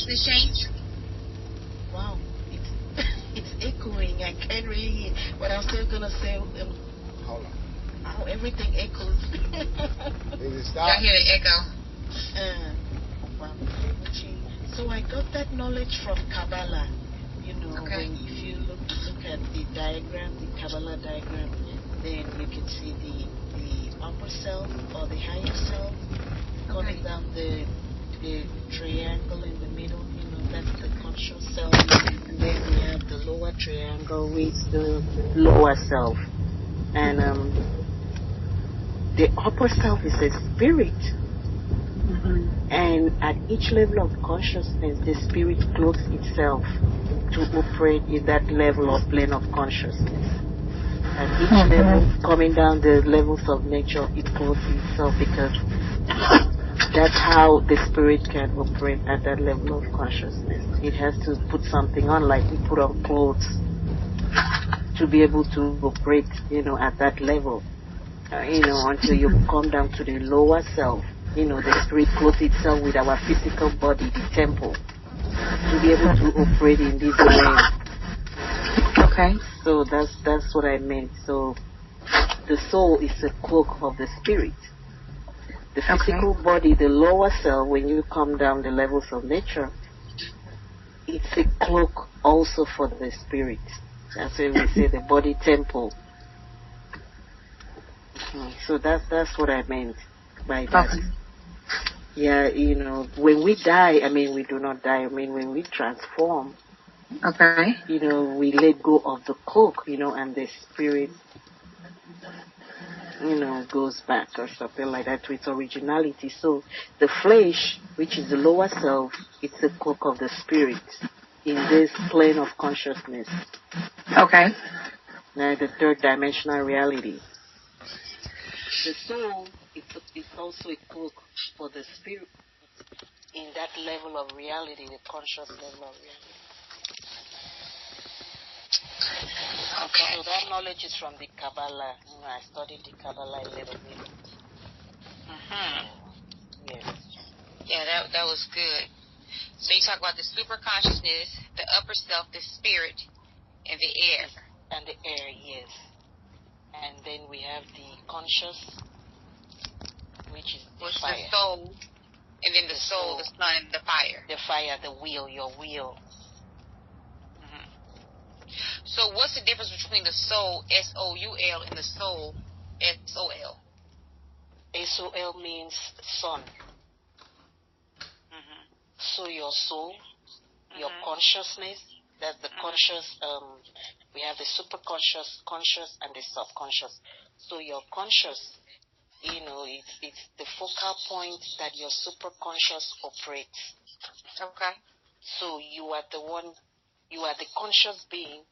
consciousness change? Wow, it's echoing. I can't really hear. But I'm still gonna say, hold on. How everything echoes. Did it stop? Y'all hear the echo? So I got that knowledge from Kabbalah. You know, okay. if you look at the diagram, the Kabbalah diagram, then you can see the upper self or the higher self coming down the triangle in the middle. You know, that's the conscious self. And then we have the lower triangle with the lower self. And the upper self is a spirit. And at each level of consciousness, the spirit clothes itself to operate in that level of plane of consciousness. At each level, coming down the levels of nature, it clothes itself because that's how the spirit can operate at that level of consciousness. It has to put something on, like we put on clothes to be able to operate, you know, at that level. You know, until you come down to the lower self. You know, the spirit clothes itself with our physical body, the temple, to be able to operate in this way. Okay. So that's what I meant. So the soul is a cloak of the spirit. The physical body, the lower self, when you come down the levels of nature, it's a cloak also for the spirit. That's why we say the body temple. So that's what I meant by that. Okay. Yeah, you know, when we die, I mean, we do not die. I mean, when we transform, you know, we let go of the cloak, you know, and the spirit, you know, goes back or something like that to its originality. So the flesh, which is the lower self, it's the cloak of the spirit in this plane of consciousness. Okay. Now, the third dimensional reality. The soul is also a cloak for the spirit in that level of reality, the conscious level of reality. Okay. So that knowledge is from the Kabbalah. You know, I studied the Kabbalah a little bit. Yes. Yeah, that was good. So you talk about the super consciousness, the upper self, the spirit, and the air. And the air, yes. And then we have the conscious, which is the fire. The soul, and then the soul, the sun, and the fire. The fire, the wheel, your wheel. So what's the difference between the soul, S-O-U-L, and the soul, S-O-L? S-O-L means sun. So your soul, your consciousness, that's the conscious, we have the superconscious, conscious, and the subconscious. So your conscious, you know, it's the focal point that your superconscious operates. Okay. So you are the conscious being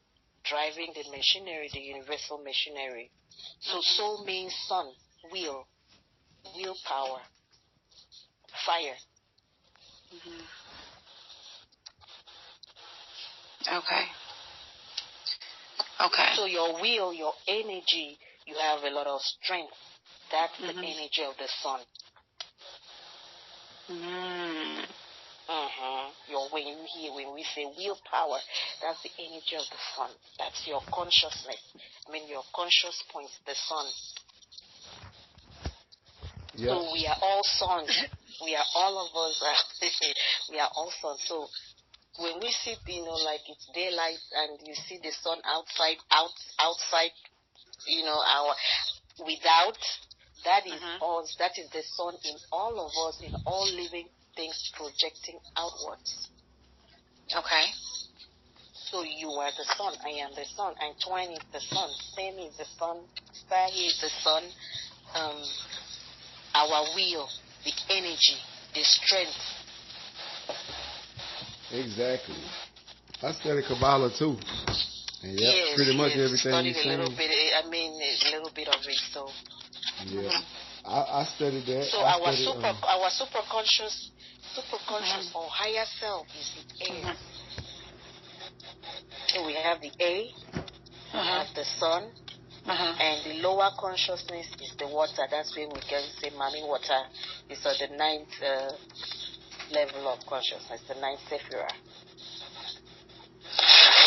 driving the machinery, the universal machinery. So soul means sun, willpower, fire. Okay. Okay. So your will, your energy, you have a lot of strength. That's the energy of the sun. When we say willpower, that's the energy of the sun. That's your consciousness. I mean, your conscious point, the sun. Yep. So we are all suns. We are all of us. We are all suns. So when we sit, you know, like it's daylight, and you see the sun outside, you know, without. That is us. That is the sun in all of us, in all living things projecting outwards. Okay. So you are the sun. I am the sun. Antwuan is the sun. Sam is the sun. Sahi is the sun. Our will, the energy, the strength. Exactly. I studied Kabbalah too. And yes, pretty much everything you saying. A little bit of it. So. Yeah. I studied that. So our superconscious or higher self is the air. So we have the air, we have the sun, and the lower consciousness is the water. That's when we can say Mami water. It's the ninth level of consciousness, the ninth sephirah.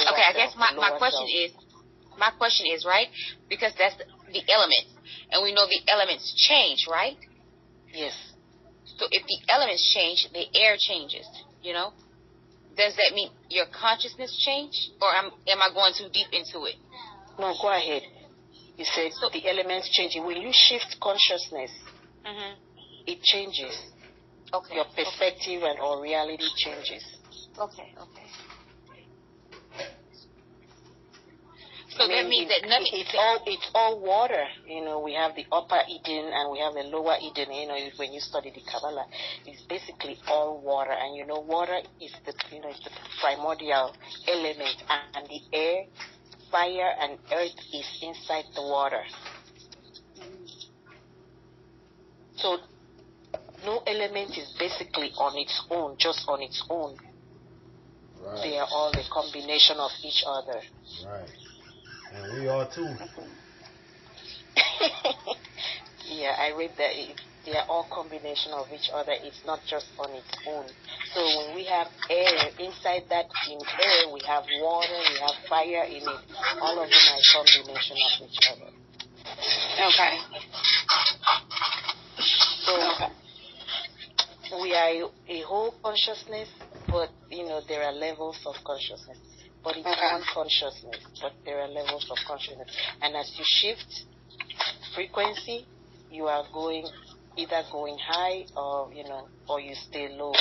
Okay, I guess my question is, right? Because that's the elements, and we know the elements change, right? Yes. So if the elements change, the air changes, Does that mean your consciousness change? Or am I going too deep into it? No, go ahead. You said the elements change. When you shift consciousness, it changes. Okay. Your perspective and or reality changes. Okay. So that means that nothing. It's all water. We have the upper Eden and we have the lower Eden. When you study the Kabbalah, it's basically all water. And water is it's the primordial element, and the air, fire, and earth is inside the water. So no element is basically on its own, just on its own. Right. They are all a combination of each other. Right. And we are too. Yeah, I read that they are all combination of each other. It's not just on its own. So when we have air, inside that in air, we have water, we have fire in it. All of them are a combination of each other. Okay. So we are a whole consciousness, but there are levels of consciousness. But it's one consciousness, but there are levels of consciousness. And as you shift frequency, you are either going high or you stay low.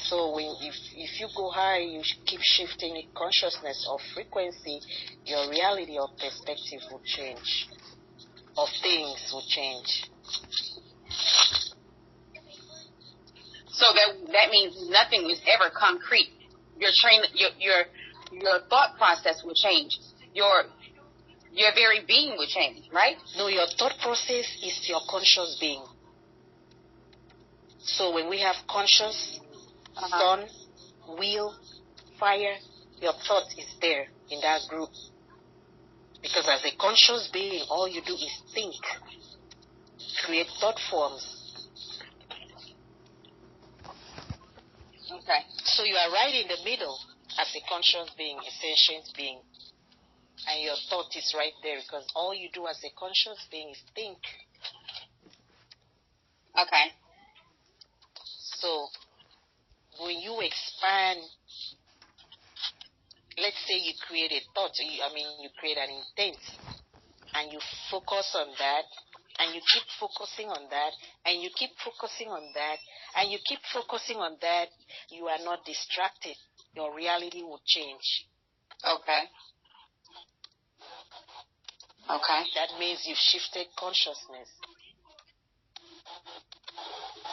So if you go high, you keep shifting consciousness or frequency, your reality or perspective will change, of things will change. So that means nothing is ever concrete. Your thought process will change. Your very being will change, right? No, your thought process is your conscious being. So when we have conscious, sun, will, fire, your thought is there in that group. Because as a conscious being, all you do is think, create thought forms. Okay. So you are right in the middle as a conscious being, a sentient being. And your thought is right there because all you do as a conscious being is think. Okay. So when you expand, let's say you create a thought, you create an intent, and you focus on that, and you keep focusing on that, and you keep focusing on that, and you keep focusing on that, you are not distracted. Your reality will change. Okay. That means you've shifted consciousness.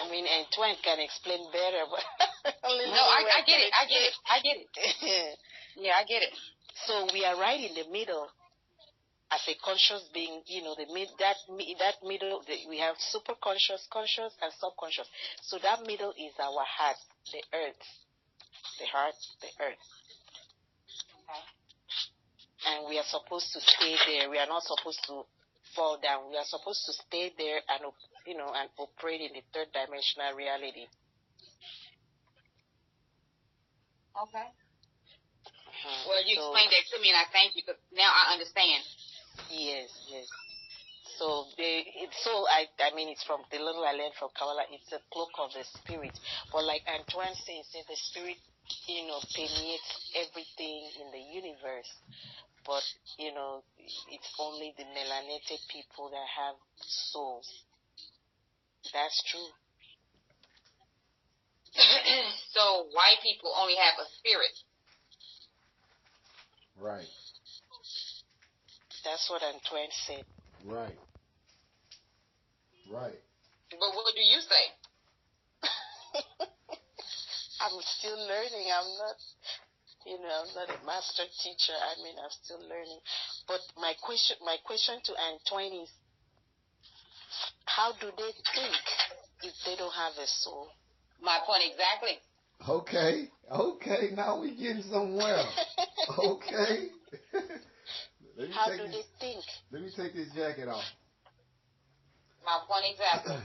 Antwuan can explain better, but no, I get it. Yeah, I get it. So we are right in the middle as a conscious being. That middle, we have super conscious, conscious, and subconscious. So that middle is our heart, the earth, the heart, the earth. And we are supposed to stay there. We are not supposed to fall down. We are supposed to stay there and operate in the third dimensional reality. Okay. Well, you explained that to me, and I thank you, because now I understand. Yes. So it's from the little I learned from Kabbalah. It's a cloak of the spirit. But like Antwuan says, the spirit, permeates everything in the universe. But, it's only the melanated people that have souls. That's true. So white people only have a spirit. Right. That's what Antwuan said. Right. But what do you say? I'm still learning. I'm not a master teacher. I'm still learning. But my question to Antwuan is, how do they think if they don't have a soul? My point exactly. Okay. Now we're getting somewhere. Okay. How do they think? Let me take this jacket off. My point exactly.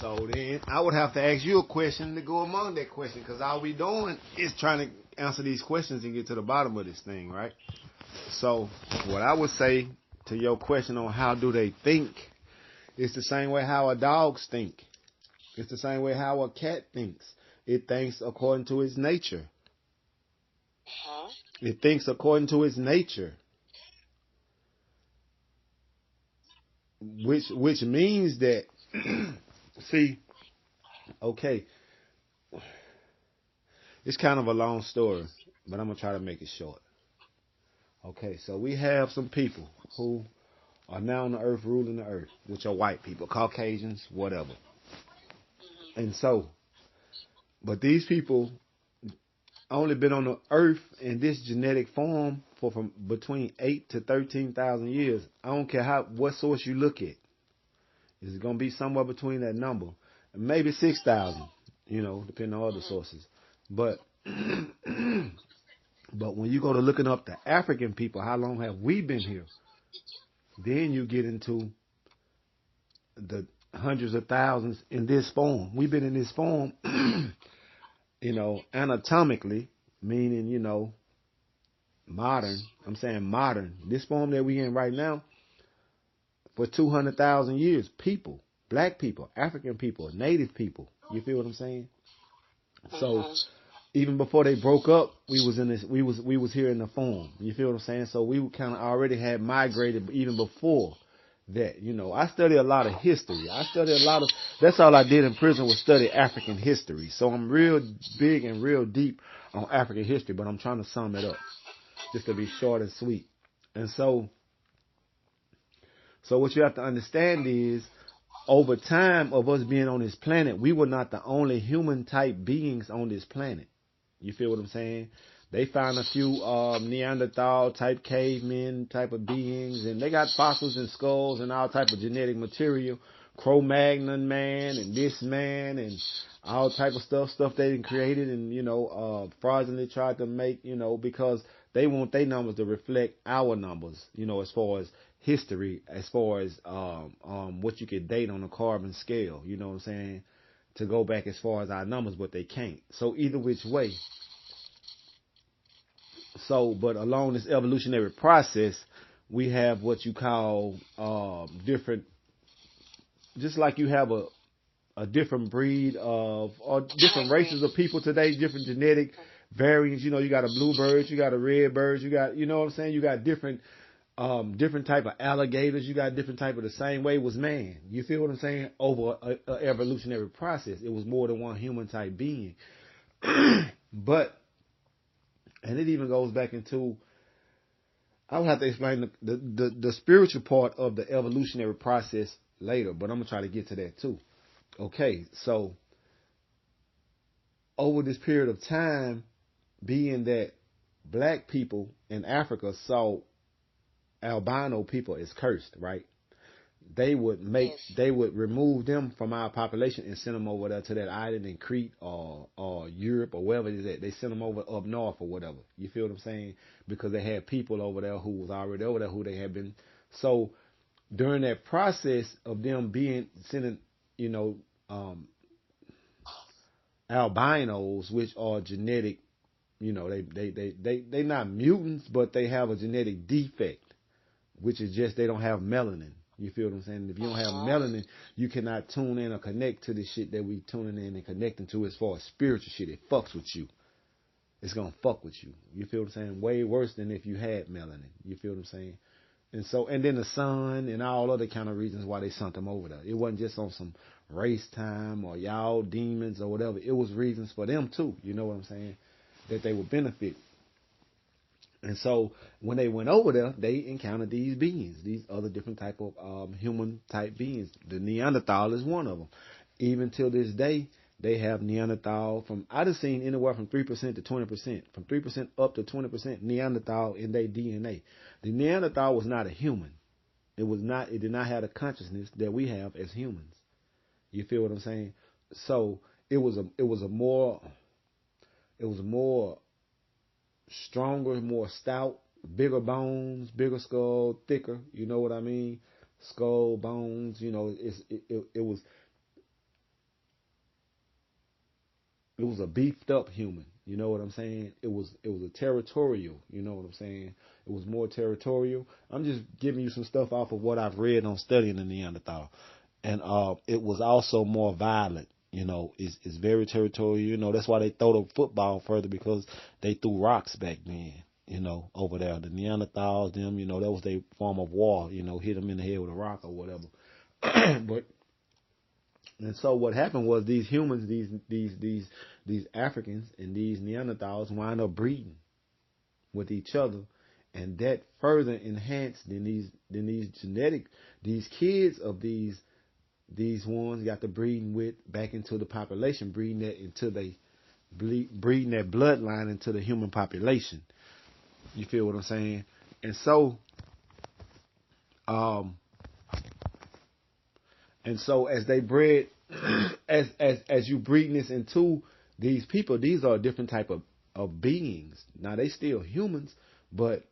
So then I would have to ask you a question to go among that question, because all we doing is trying to answer these questions and get to the bottom of this thing, right? So what I would say to your question on how do they think, it's the same way how a dog think. It's the same way how a cat thinks. It thinks according to its nature. It thinks according to its nature. Which means that, see, okay, it's kind of a long story, but I'm going to try to make it short. Okay, so we have some people who are now on the earth, ruling the earth, which are white people, Caucasians, whatever. And so, but these people only been on the earth in this genetic form for from between 8 to 13,000 years. I don't care what source you look at. It's going to be somewhere between that number. Maybe 6,000, depending on other sources. But but when you go to looking up the African people, how long have we been here? Then you get into the hundreds of thousands in this form. We've been in this form, anatomically, meaning, modern. I'm saying modern. This form that we in right now, for 200,000 years, people, black people, African people, native people. You feel what I'm saying? So even before they broke up, we was here in the form. You feel what I'm saying? So we kind of already had migrated even before that. I study a lot of history. That's all I did in prison was study African history. So I'm real big and real deep on African history, but I'm trying to sum it up just to be short and sweet. And so what you have to understand is, over time of us being on this planet, we were not the only human type beings on this planet. You feel what I'm saying? They found a few Neanderthal type cavemen type of beings, and they got fossils and skulls and all type of genetic material, Cro-Magnon man and this man and all type of stuff they created and fraudulently tried to make, because they want their numbers to reflect our numbers, as far as history, as far as what you could date on a carbon scale, you know what I'm saying, to go back as far as our numbers, but they can't. So either which way. So, but along this evolutionary process, we have what you call different, just like you have a different breed of, or different races of people today, different genetic variants. You got a bluebird, you got a redbird, you got, what I'm saying, you got different type of alligators, you got different type of the same way was man. You feel what I'm saying? Over a evolutionary process, it was more than one human type being. But, and it even goes back into, I would have to explain the spiritual part of the evolutionary process later, but I'm going to try to get to that too. Okay, so over this period of time, being that black people in Africa saw albino people as cursed, right? They would remove them from our population and send them over there to that island in Crete or Europe or wherever it is at. They sent them over up north or whatever. You feel what I'm saying? Because they had people over there who was already over there who they had been. So during that process of them sending, albinos, which are genetic, they not mutants, but they have a genetic defect, which is just they don't have melanin. You feel what I'm saying? If you don't have melanin, you cannot tune in or connect to the shit that we tuning in and connecting to as far as spiritual shit. It fucks with you. It's going to fuck with you. You feel what I'm saying? Way worse than if you had melanin. You feel what I'm saying? And then the sun and all other kind of reasons why they sent them over there. It wasn't just on some race time or y'all demons or whatever. It was reasons for them too. You know what I'm saying? That they would benefit. And so when they went over there, they encountered these beings, these other different type of human type beings. The Neanderthal is one of them. Even till this day, they have Neanderthal I've seen anywhere from 3% to 20%, from 3% up to 20% Neanderthal in their DNA. The Neanderthal was not a human. It did not have the consciousness that we have as humans. You feel what I'm saying? So it was a more stronger, more stout, bigger bones, bigger skull, thicker. You know what I mean? Skull, bones. It was a beefed up human. You know what I'm saying? It was a territorial. You know what I'm saying? It was more territorial. I'm just giving you some stuff off of what I've read on studying the Neanderthal, and it was also more violent. You know, it's very territorial. You know, that's why they throw the football further, because they threw rocks back then. You know, over there, the Neanderthals, them, you know, that was their form of war. You know, hit them in the head with a rock or whatever. But and so what happened was these humans, these Africans and these Neanderthals wind up breeding with each other, and that further enhanced these kids of these ones got to breeding with back into the population, breeding that bloodline into the human population. You feel what I'm saying? And so as they bred, as you breeding this into these people, these are a different type of beings. Now they still humans, but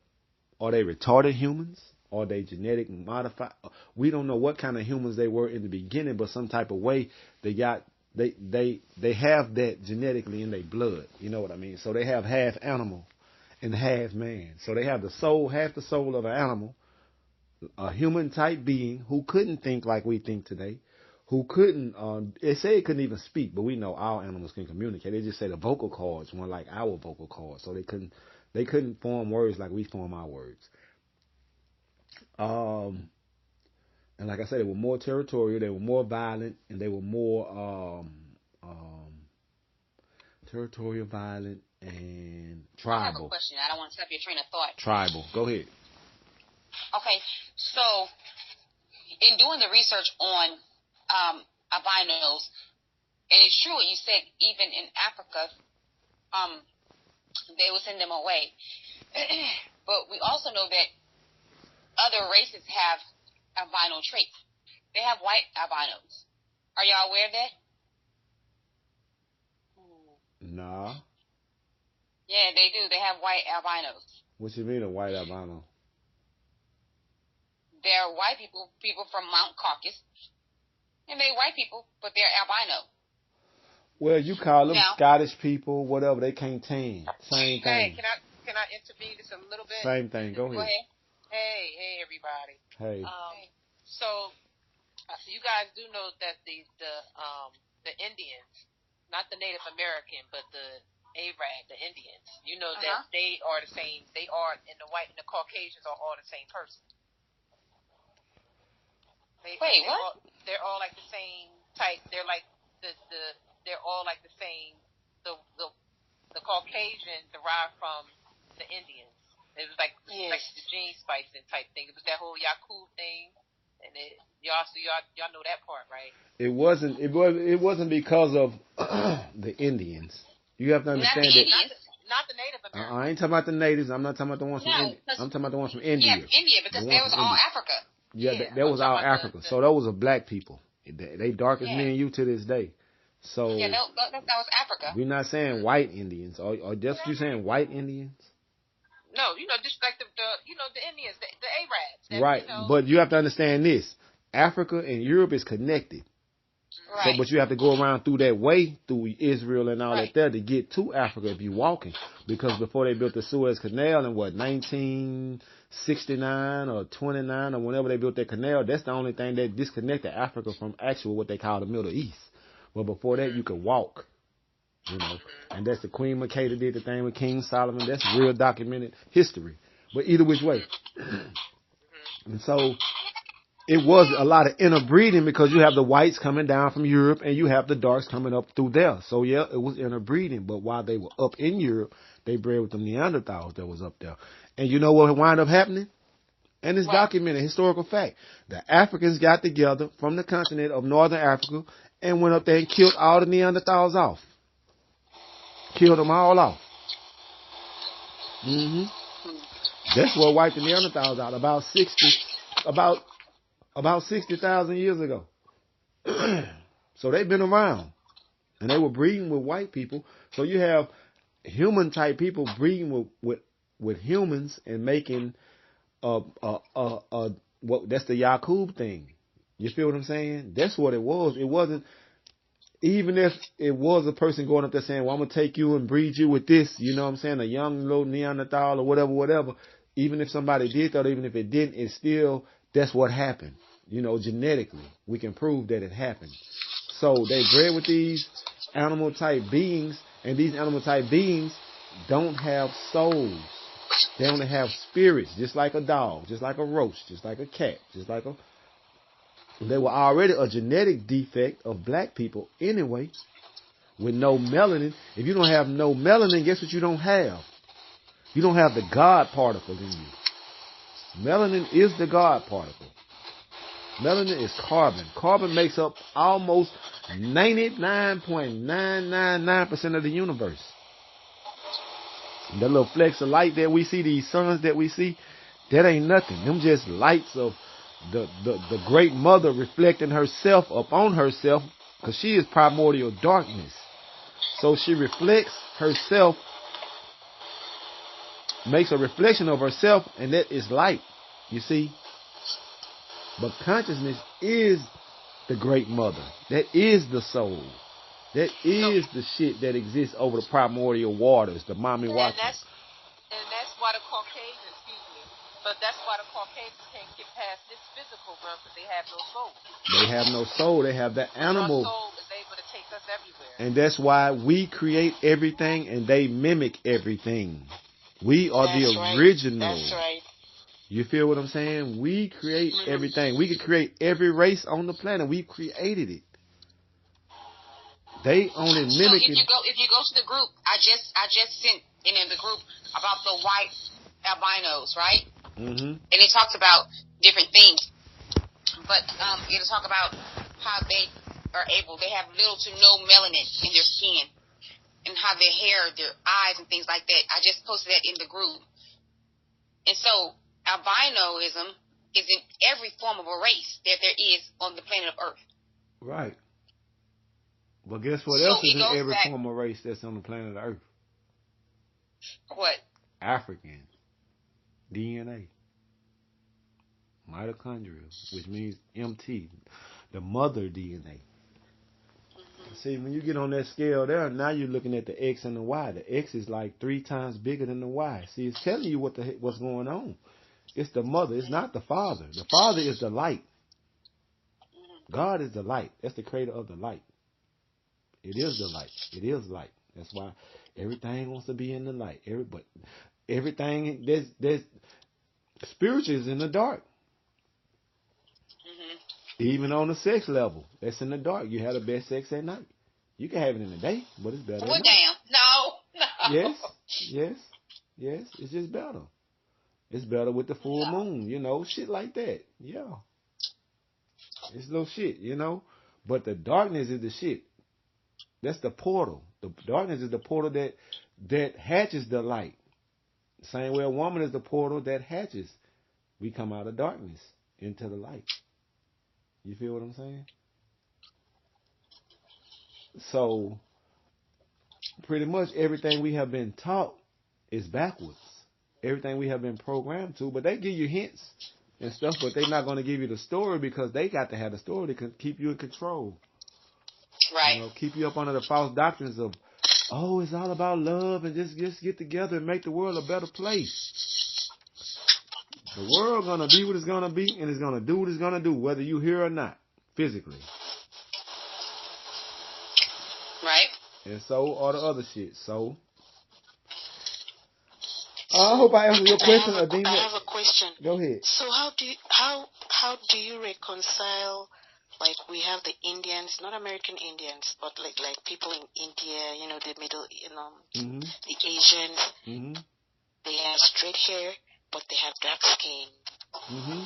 are they retarded humans? Are they genetic modified? We don't know what kind of humans they were in the beginning, but some type of way they have that genetically in their blood. You know what I mean? So they have half animal and half man. So they have half the soul of an animal, a human type being who couldn't think like we think today, who couldn't, they say it couldn't even speak, but we know our animals can communicate. They just say the vocal cords weren't like our vocal cords, so they couldn't form words like we form our words. And like I said, they were more territorial, they were more violent, and they were more territorial, violent, and tribal. I have a question. I don't want to stop your train of thought. Tribal. Go ahead. Okay, so in doing the research on albinos, and it's true what you said, even in Africa, they would send them away. But we also know that other races have albino traits. They have white albinos. Are y'all aware of that? Nah. Yeah, they do. They have white albinos. What you mean a white albino? They're white people from Mount Caucasus, and they're white people, but they're albino. Well, you call them Scottish people, whatever. They can't tan. Same thing. Hey, can I intervene just a little bit? Same thing. Go ahead. Hey, everybody. Hey. So you guys do know that the Indians, not the Native American, but the Arab, the Indians. You know that they are the same. They are, and the white and the Caucasians are all the same person. What? They're all like the same type. They're like they're all like the same. The Caucasian derived from the Indians. It was like the gene splicing type thing. It was that whole Yakub thing, and y'all know that part, right? It wasn't because of the Indians. You have to understand that. Not the Native Americans. I ain't talking about the natives. I'm not talking about the ones from India. I'm talking about the ones from India. Yeah, India, because that was all Africa. Yeah, that was all Africa. So those were black people. They dark as me and you to this day. So yeah, that was Africa. We're not saying white Indians, or just you saying white Indians. No, just like the Indians, the Arabs. Right, but you have to understand this: Africa and Europe is connected. Right. So, but you have to go around through that way, through Israel and all that there, to get to Africa if you're walking. Because before they built the Suez Canal in 1969 or 29 or whenever they built that canal, that's the only thing that disconnected Africa from actual what they call the Middle East. But before that, you could walk, and that's the Queen Makeda did the thing with King Solomon. That's real documented history. But either which way. And so it was a lot of interbreeding because you have the whites coming down from Europe and you have the darks coming up through there. So yeah, it was interbreeding. But while they were up in Europe, they bred with the Neanderthals that was up there. And you know what wound up happening? And it's documented, historical fact. The Africans got together from the continent of Northern Africa and went up there and killed all the Neanderthals off. Killed them all off. That's what wiped the Neanderthals out about 60,000 years ago. So they've been around. And they were breeding with white people. So you have human type people breeding with humans and making that's the Yakub thing. You feel what I'm saying? That's what it was. It wasn't even if it was a person going up there saying, well, I'm going to take you and breed you with this, you know what I'm saying, a young little Neanderthal or whatever, even if somebody did that, or even if it didn't, it's still, that's what happened. You know, genetically, we can prove that it happened. So they bred with these animal type beings, and these animal type beings don't have souls. They only have spirits, just like a dog, just like a roach, just like a cat, just like a... They were already a genetic defect of black people anyway, with no melanin. If you don't have no melanin, guess what you don't have? You don't have the God particle in you. Melanin is the God particle. Melanin is carbon. Carbon makes up almost 99.999% of the universe. That little flecks of light that we see, these suns that we see, that ain't nothing. Them just lights of the great mother reflecting herself upon herself, because she is primordial darkness. So she reflects herself, makes a reflection of herself, and that is light, you see. But consciousness is the great mother. That is the soul. That is the shit that exists over the primordial waters, the mommy waters. And that's why the Caucasians, but that's why the Caucasians can't get past this physical realm, because they have no soul. They have no soul. They have the animal. Our soul is able to take us everywhere. And that's why we create everything and they mimic everything. We are the original. That's right. You feel what I'm saying? We create everything. We could create every race on the planet. We created it. They only mimic it. So if you go to the group, I just sent in the group about the white albinos, right? Mm-hmm. And it talks about different things, but it'll talk about how they have little to no melanin in their skin, and how their hair, their eyes, and things like that. I just posted that in the group. And so albinoism is in every form of a race that there is on the planet of Earth. Right. But guess what else is in every form of race that's on the planet of Earth? What? African DNA. Mitochondria, which means MT, the mother DNA. Mm-hmm. See, when you get on that scale there, now you're looking at the X and the Y. The X is like 3 times bigger than the Y. See, it's telling you what's going on. It's the mother. It's not the father. The father is the light. God is the light. That's the creator of the light. It is the light. It is light. That's why everything wants to be in the light. Everything that's spiritual is in the dark. Mm-hmm. Even on the sex level, that's in the dark. You have the best sex at night. You can have it in the day, but it's better. Well, damn. No. Yes. It's just better. It's better with the full moon, you know, shit like that. Yeah. It's little shit, you know. But the darkness is the shit. That's the portal. The darkness is the portal that hatches the light. Same way a woman is the portal that hatches. We come out of darkness into the light. You feel what I'm saying? So, pretty much everything we have been taught is backwards. Everything we have been programmed to, but they give you hints and stuff, but they're not going to give you the story, because they got to have the story to keep you in control. Right. You know, keep you up under the false doctrines of, oh, it's all about love and just get together and make the world a better place. The world going to be what it's going to be, and it's going to do what it's going to do, whether you here or not, physically. Right. And so are the other shit. So, I hope I answered your question, Edima. I have a question. Go ahead. So how do you reconcile, like, we have the Indians, not American Indians, but like people in India, you know, the middle, you know, mm-hmm. the Asians, mm-hmm. they have straight hair, but they have dark skin. Mm-hmm.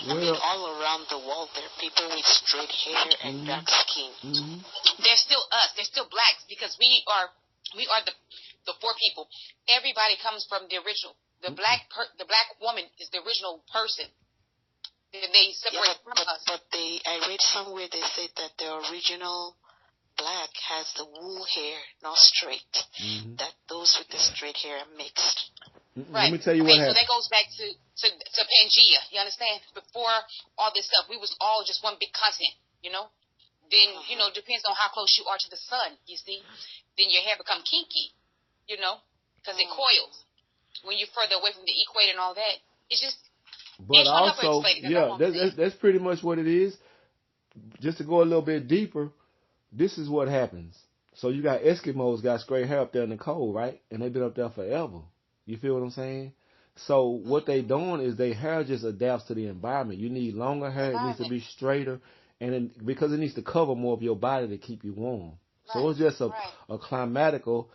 I mean, all around the world, there are people with straight hair and mm-hmm. dark skin. Mm-hmm. They're still us. They're still blacks, because we are the four people. Everybody comes from the original. The black woman is the original person. They separate from us. But I read somewhere they said that the original black has the wool hair, not straight. Mm-hmm. That those with the straight hair are mixed. Right. Let me tell you what happened. So that goes back to Pangea. You understand? Before all this stuff, we was all just one big continent. You know, then, depends on how close you are to the sun, you see. Then your hair become kinky, because it coils. When you're further away from the equator and all that, it's just... But also, that's pretty much what it is. Just to go a little bit deeper, this is what happens. So you got Eskimos got straight hair up there in the cold, right? And they've been up there forever. You feel what I'm saying? So what they doing is their hair just adapts to the environment. You need longer hair. It needs to be straighter. And then, because it needs to cover more of your body to keep you warm. So it's just a climatical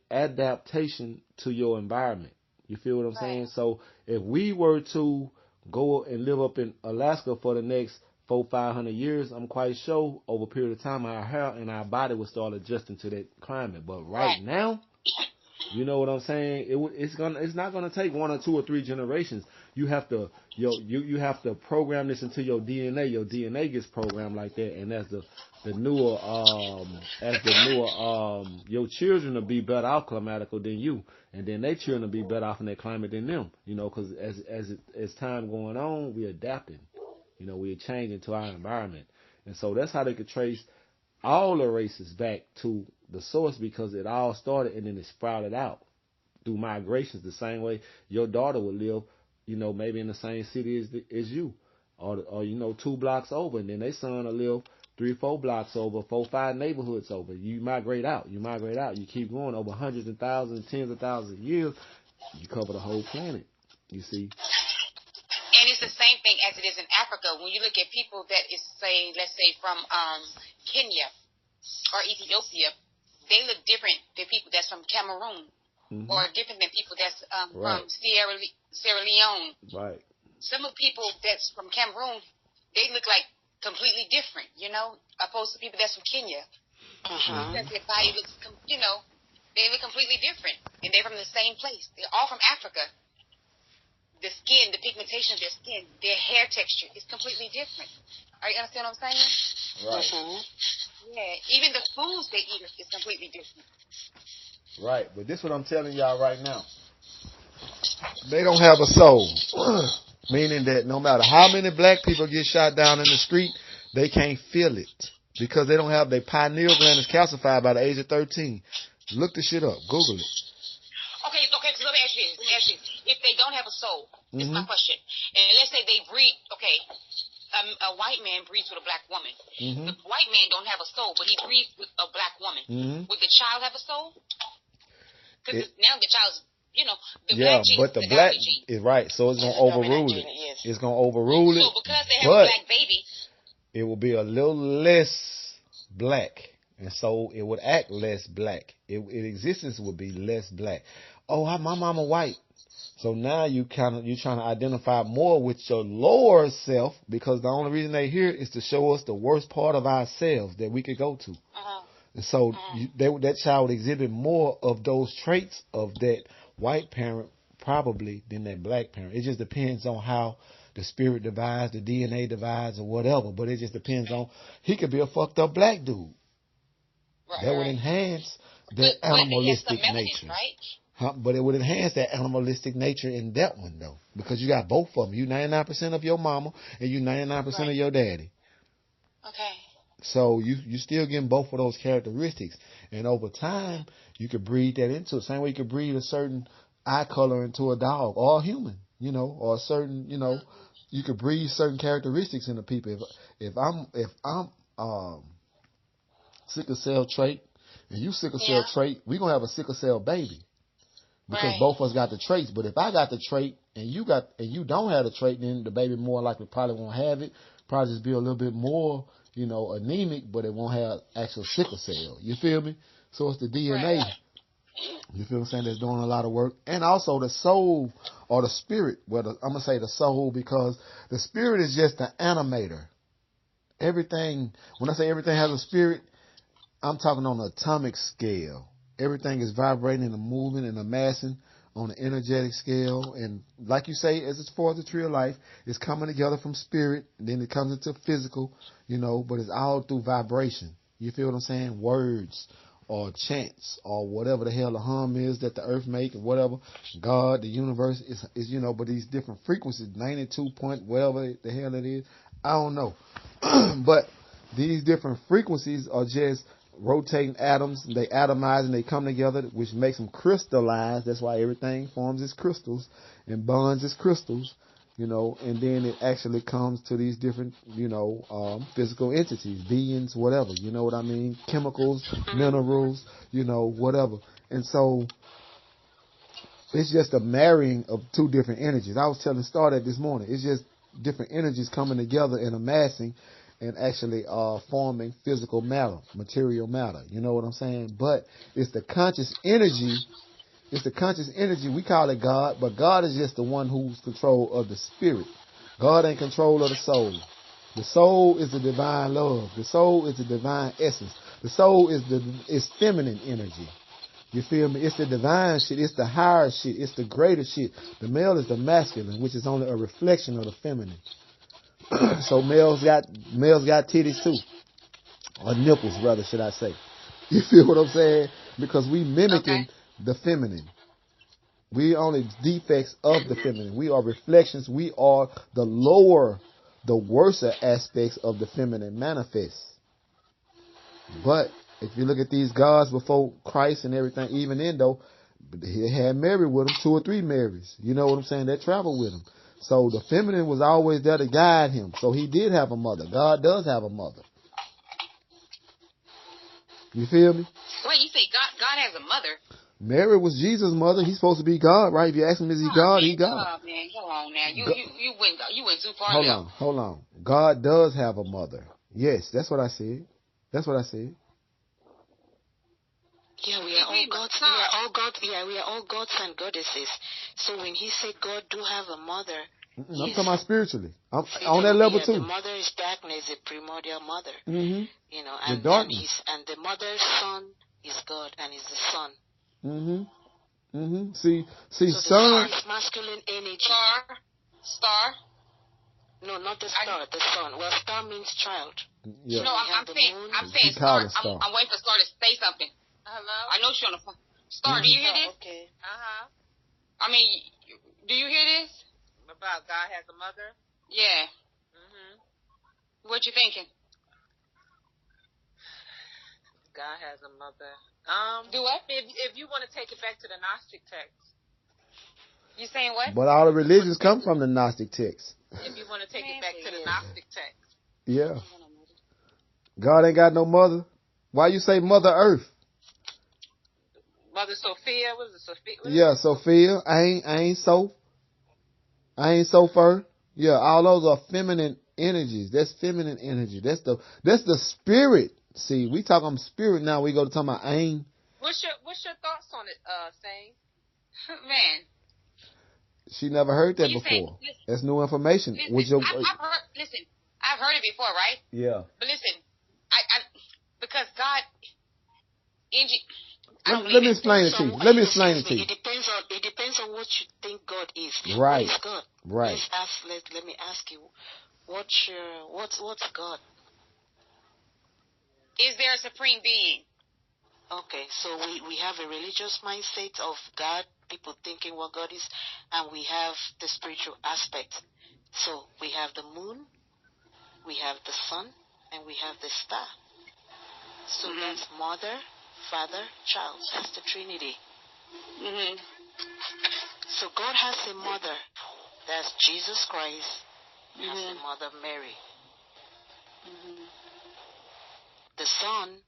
adaptation to your environment. You feel what I'm saying? So if we were to go and live up in Alaska for the next 400-500 years, I'm quite sure over a period of time our hair and our body will start adjusting to that climate. But right now, you know what I'm saying? It's not gonna take 1 or 2 or 3 generations. You have to you have to program this into your DNA. Your DNA gets programmed like that, and as the newer your children will be better off climatical than you, and then their children will be better off in their climate than them. Because as time going on, we're adapting. We're changing to our environment, and so that's how they could trace all the races back to the source, because it all started and then it sprouted out through migrations. The same way your daughter would live, maybe in the same city as you, or 2 blocks over, and then their son will live 3-4 blocks over, 4-5 neighborhoods over. You migrate out. You keep going over hundreds of thousands, tens of thousands of years. You cover the whole planet. You see. And it's the same thing as it is in Africa. When you look at people that is, let's say from Kenya or Ethiopia, they look different than people that's from Cameroon, or different than people that's from Sierra Leone. Right. Some of the people that's from Cameroon, they look like completely different, opposed to people that's from Kenya. Because their body looks, they look completely different, and they're from the same place. They're all from Africa. The skin, the pigmentation of their skin, their hair texture is completely different. Are you understand what I'm saying? Right. Yeah. Even the foods they eat is completely different. Right. But this is what I'm telling y'all right now. They don't have a soul. Meaning that no matter how many black people get shot down in the street, they can't feel it. Because they don't have their pineal gland is calcified by the age of 13. Look the shit up. Google it. Okay, so let me ask you this. If they don't have a soul, this is my question. And let's say they breed, a white man breeds with a black woman. The white man don't have a soul, but he breeds with a black woman. Would the child have a soul? Because now the child's, the black gene. But the black is right, so it's going to overrule it. It's going to overrule it. So because they have a black baby, it will be a little less black. And so it would act less black. Its existence would be less black. Oh, my mama white. So now you're trying to identify more with your lower self, because the only reason they here is to show us the worst part of ourselves that we could go to. And so that child would exhibit more of those traits of that white parent probably than that black parent. It just depends on how the spirit divides, the DNA divides, or whatever. But it just depends on, he could be a fucked up black dude. That would enhance the animalistic nature. Right? But it would enhance that animalistic nature in that one, though. Because you got both of them. You 99% of your mama, and you 99% of your daddy. Okay. So you still getting both of those characteristics. And over time, you could breed that into the same way you could breed a certain eye color into a dog or a human, or a certain, you could breed certain characteristics into people. If I'm sickle cell trait and you sickle cell trait, we're going to have a sickle cell baby. Because both of us got the traits. But if I got the trait and you don't have the trait, then the baby more likely probably won't have it. Probably just be a little bit more, anemic, but it won't have actual sickle cell. You feel me? So it's the DNA. You feel what I'm saying? That's doing a lot of work. And also the soul or the spirit. I'm going to say the soul because the spirit is just the animator. Everything, when I say everything has a spirit, I'm talking on an atomic scale. Everything is vibrating and moving and amassing on an energetic scale. And like you say, as it's for the tree of life, it's coming together from spirit. Then it comes into physical, but it's all through vibration. You feel what I'm saying? Words or chants or whatever the hell the hum is that the earth make or whatever. God, the universe is but these different frequencies, 92 point, whatever the hell it is. I don't know. But these different frequencies are just rotating atoms. They atomize and they come together, which makes them crystallize. That's why everything forms as crystals and bonds as crystals, and then it actually comes to these different, physical entities, beings, whatever, you know what I mean? Chemicals, minerals, whatever. And so it's just a marrying of two different energies. I was telling Star that this morning. It's just different energies coming together and amassing and actually forming physical matter, material matter. You know what I'm saying? But it's the conscious energy. It's the conscious energy. We call it God, but God is just the one who's control of the spirit. God ain't control of the soul. The soul is the divine love. The soul is the divine essence. The soul is feminine energy. You feel me? It's the divine shit. It's the higher shit. It's the greater shit. The male is the masculine, which is only a reflection of the feminine. So males got titties too, or nipples rather, should I say? You feel what I'm saying? Because we mimicking the feminine. We only defects of the feminine. We are reflections. We are the lower, the worser aspects of the feminine manifest. But if you look at these gods before Christ and everything, even then though, he had Mary with him, 2 or 3 Marys. You know what I'm saying? They traveled with him. So the feminine was always there to guide him. So he did have a mother. God does have a mother. You feel me? Wait, you say God has a mother? Mary was Jesus' mother. He's supposed to be God, right? If you ask him, is he God? Man, He God. Oh man, come on now. You went too far. Hold on. God does have a mother. Yes, that's what I said. Yeah, we are all gods. We are all gods. Yeah, we are all gods and goddesses. So when he said God do have a mother, I'm talking about spiritually. I'm on that level too. The mother is darkness, the primordial mother. Mm-hmm. And the darkness. And the mother's son is God, and is the son. Mm-hmm. Mm-hmm. See, so son is masculine energy. Star. No, not the star. The sun. Well, star means child. Yeah. No, I'm saying Star. I'm waiting for Star to say something. Hello? I know she's on the phone. Star, do you hear this? Okay. I mean, do you hear this? About God has a mother? Yeah. What you thinking? God has a mother. Do what? If you want to take it back to the Gnostic text. You saying what? But all the religions come from the Gnostic text. If you want to take it back to the Gnostic text. Yeah. God ain't got no mother. Why you say Mother Earth? Mother Sophia, was it Sophia? Yeah, Sophia. I ain't Sofer. Yeah, all those are feminine energies. That's feminine energy. That's the spirit. See, we talking spirit now. We go to talking about ain. What's your thoughts on it, Sane? Man. She never heard that before. That's new information. I've heard it before, right? Yeah. But listen, I because God, let me explain it to you. It depends on what you think God is. Right. What is God? Right. Let me ask you, what's God? Is there a supreme being? Okay, so we have a religious mindset of God, people thinking what God is, and we have the spiritual aspect. So we have the moon, we have the sun, and we have the star. So that's mother, father, child. That's the Trinity. So God has a mother. That's Jesus Christ. Has a mother, Mary. The sun,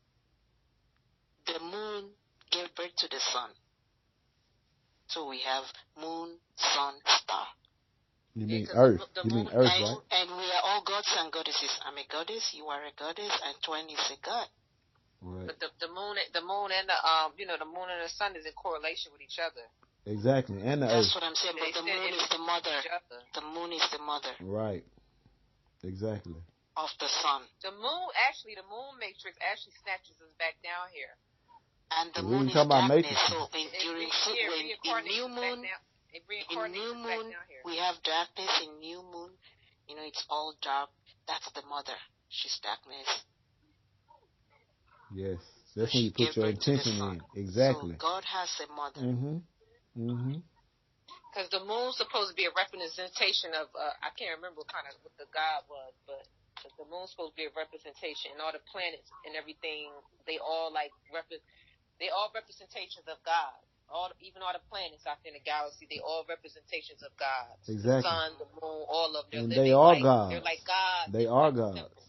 the moon gave birth to the sun. So we have moon, sun, star. You mean Earth. You mean Earth, right? And we are all gods and goddesses. I'm a goddess, you are a goddess, Antwuan is a god. Right. But the moon and the the moon and the sun is in correlation with each other. Exactly, and the Earth. That's what I'm saying. But the moon is the mother. The moon is the mother. Right. Exactly. Of the sun. The moon matrix actually snatches us back down here. And the moon is darkness. So in new moon, we have darkness. In new moon, it's all dark. That's the mother. She's darkness. Yes, that's when you put your intention in. Exactly. So God has a mother. Because the moon's supposed to be a representation of I can't remember what the god was, but the moon's supposed to be a representation, and all the planets and everything, they all like they all representations of God. Even all the planets out there in the galaxy, they all representations of God. Exactly. The sun, the moon, all of them. And they are gods. They're like gods. They are gods.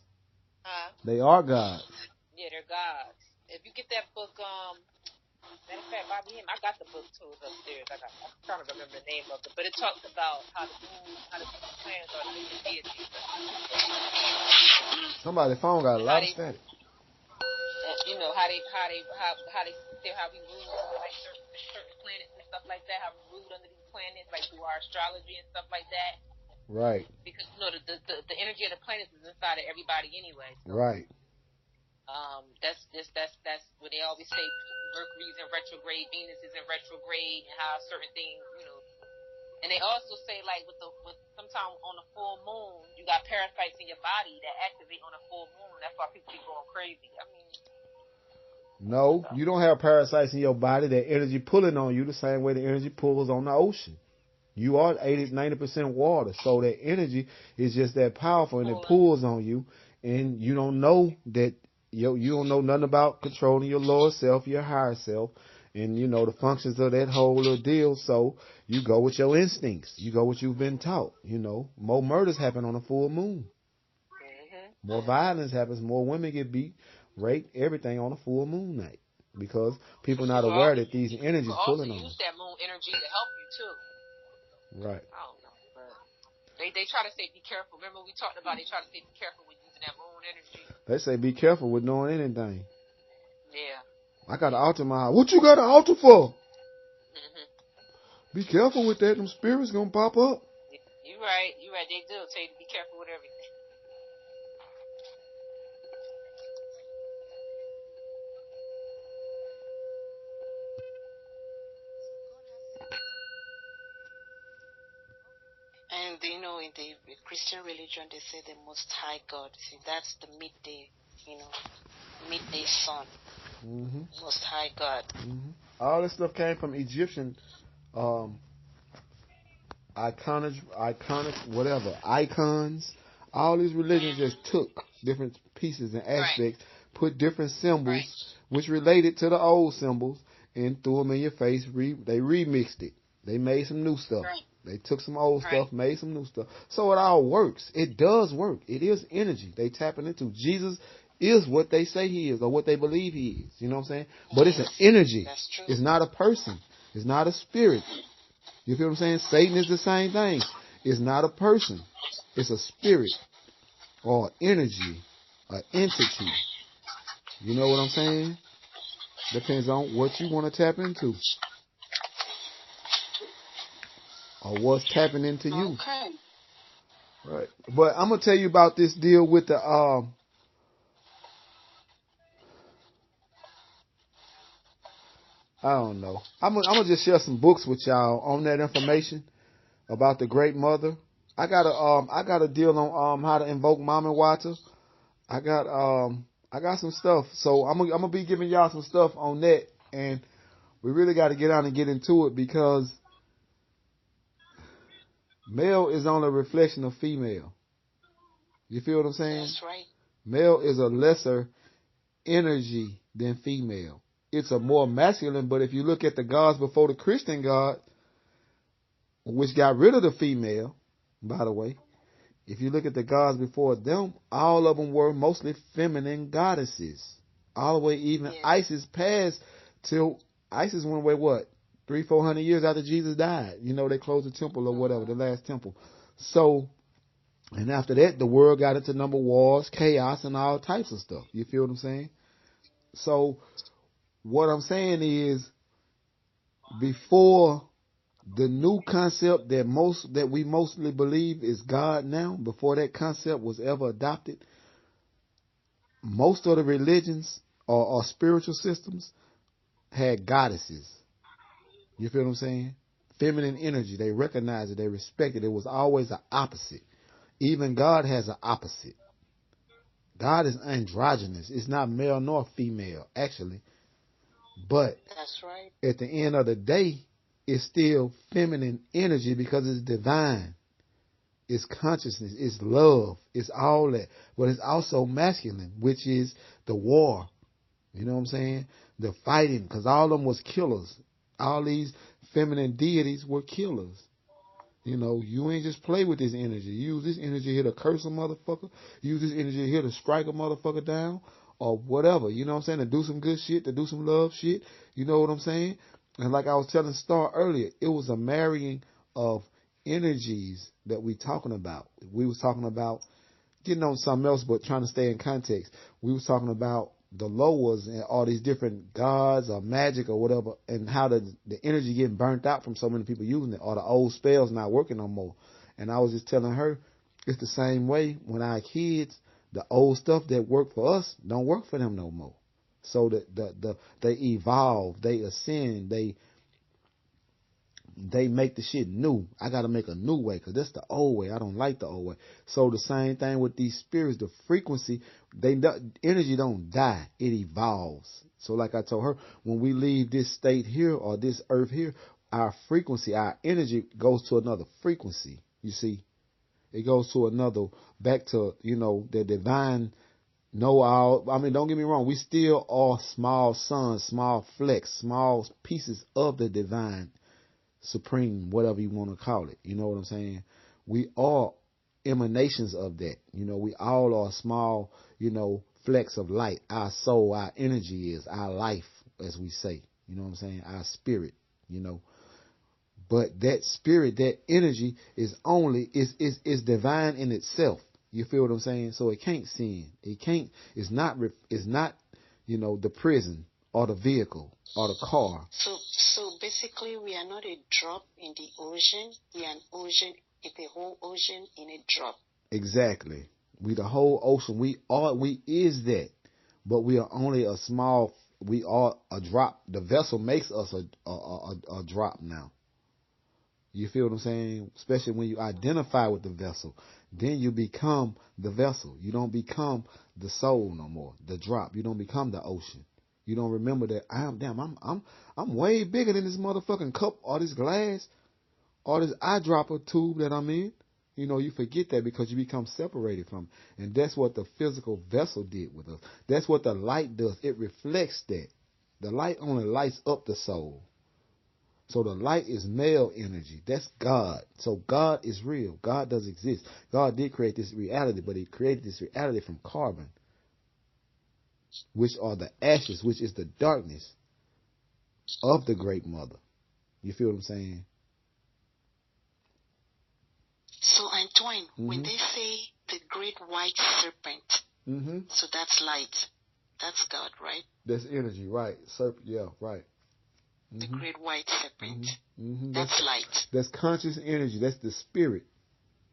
Huh? They are gods. Yeah, they're gods. If you get that book, matter of fact, Bobby Him, I got the book too. It's upstairs. I'm trying to remember the name of it, but it talks about how the moon, how the planets are different deities. Somebody's phone got a lot of static. You know how we rule like certain planets and stuff like that. How we rule under these planets, like through our astrology and stuff like that. Right. Because you know the energy of the planets is inside of everybody anyway. So, right. That's what they always say. Mercury's in retrograde, Venus is in retrograde, and how certain things, you know. And they also say like with sometimes on a full moon, you got parasites in your body that activate on a full moon. That's why people be going crazy. I mean. No, you don't have parasites in your body. That energy pulling on you the same way the energy pulls on the ocean. You are 90% water, so that energy is just that powerful, and it pulls on you. And you don't know that you don't know nothing about controlling your lower self, your higher self, and you know the functions of that whole little deal. So you go with your instincts. You go what you've been taught. You know, more murders happen on a full moon. Mm-hmm. More violence happens. More women get beat, raped, everything on a full moon night, because people not aware that these energies pulling on them. Use that moon energy to help you too. Right. I don't know, but they try to say be careful. Remember we talked about they try to say be careful with using that moon energy. They say be careful with doing anything. Yeah. I got an altar in my house. What you got an altar for? Mm-hmm. Be careful with that. Them spirits gonna pop up. You right. They do tell you to be careful with everything. And you know, in the Christian religion, they say the Most High God. See, that's the midday, midday sun. Mm-hmm. Most High God. Mm-hmm. All this stuff came from Egyptian, iconic, whatever, icons. All these religions just took different pieces and aspects, put different symbols, which related to the old symbols, and threw them in your face. They remixed it. They made some new stuff. Right. They took some old stuff, made some new stuff. So it all works. It does work. It is energy they tapping into. Jesus is what they say he is, or what they believe he is. You know what I'm saying? But it's an energy. That's true. It's not a person. It's not a spirit. You feel what I'm saying? Satan is the same thing. It's not a person. It's a spirit or energy, an entity. You know what I'm saying? Depends on what you want to tap into. Or what's tapping into you. Okay. Right. But I'm going to tell you about this deal with the I don't know. I'm gonna just share some books with y'all on that information about the Great Mother. I got a deal on how to invoke Mama Wata. I got some stuff. So I'm gonna be giving y'all some stuff on that, and we really got to get on and get into it, because male is only a reflection of female. You feel what I'm saying? That's right. Male is a lesser energy than female. It's a more masculine, but if you look at the gods before the Christian God, which got rid of the female, by the way, if you look at the gods before them, all of them were mostly feminine goddesses. All the way, even Isis passed till Isis went away, what, 300-400 years after Jesus died. You know, they closed the temple or whatever, the last temple. So, and after that, the world got into number wars, chaos, and all types of stuff. You feel what I'm saying? So, what I'm saying is, before the new concept that we mostly believe is God now, before that concept was ever adopted, most of the religions or spiritual systems had goddesses. You feel what I'm saying? Feminine energy. They recognized it. They respected it. It was always an opposite. Even God has an opposite. God is androgynous. It's not male nor female, actually. But that's right. At the end of the day, it's still feminine energy because it's divine. It's consciousness. It's love. It's all that. But it's also masculine, which is the war. You know what I'm saying? The fighting, because all of them was killers. All these feminine deities were killers. You know, you ain't just play with this energy. Use this energy here to curse a motherfucker. Use this energy here to strike a motherfucker down or whatever. You know what I'm saying? To do some good shit, to do some love shit. You know what I'm saying? And like I was telling Star earlier, it was a marrying of energies that we talking about. We was talking about getting on something else, but trying to stay in context. We was talking about the lowers and all these different gods or magic or whatever, and how the energy getting burnt out from so many people using it, or the old spells not working no more. And I was just telling her, it's the same way when our kids, the old stuff that worked for us don't work for them no more. So they evolve, they ascend, they make the shit new. I got to make a new way because that's the old way. I don't like the old way. So the same thing with these spirits, the frequency, energy don't die. It evolves. So like I told her, when we leave this state here or this earth here, our frequency, our energy goes to another frequency. You see, it goes to another, back to, the divine. Don't get me wrong. We still are small suns, small flecks, small pieces of the divine supreme, whatever you want to call it. You know what I'm saying? We are emanations of that. We all are small, flecks of light. Our soul, our energy is our life, as we say. You know what I'm saying? Our spirit, But that spirit, that energy is divine in itself. You feel what I'm saying? So it can't sin. It's not, the prison or the vehicle or the car. So basically, we are not a drop in the ocean. We are an ocean, the whole ocean in a drop. Exactly. We the whole ocean. We is that, but we are only a small. We are a drop. The vessel makes us a drop now. You feel what I'm saying? Especially when you identify with the vessel, then you become the vessel. You don't become the soul no more. The drop. You don't become the ocean. You don't remember that I'm way bigger than this motherfucking cup or this glass or this eyedropper tube that I'm in. You forget that because you become separated from it. And that's what the physical vessel did with us. That's what the light does. It reflects that. The light only lights up the soul. So the light is male energy. That's God. So God is real. God does exist. God did create this reality, but he created this reality from carbon, which are the ashes, which is the darkness of the great mother. You feel what I'm saying? So, Antwuan, when they say the great white serpent, so that's light. That's God, right? That's energy, right? Serpent, yeah, right. The great white serpent. That's light. That's conscious energy. That's the spirit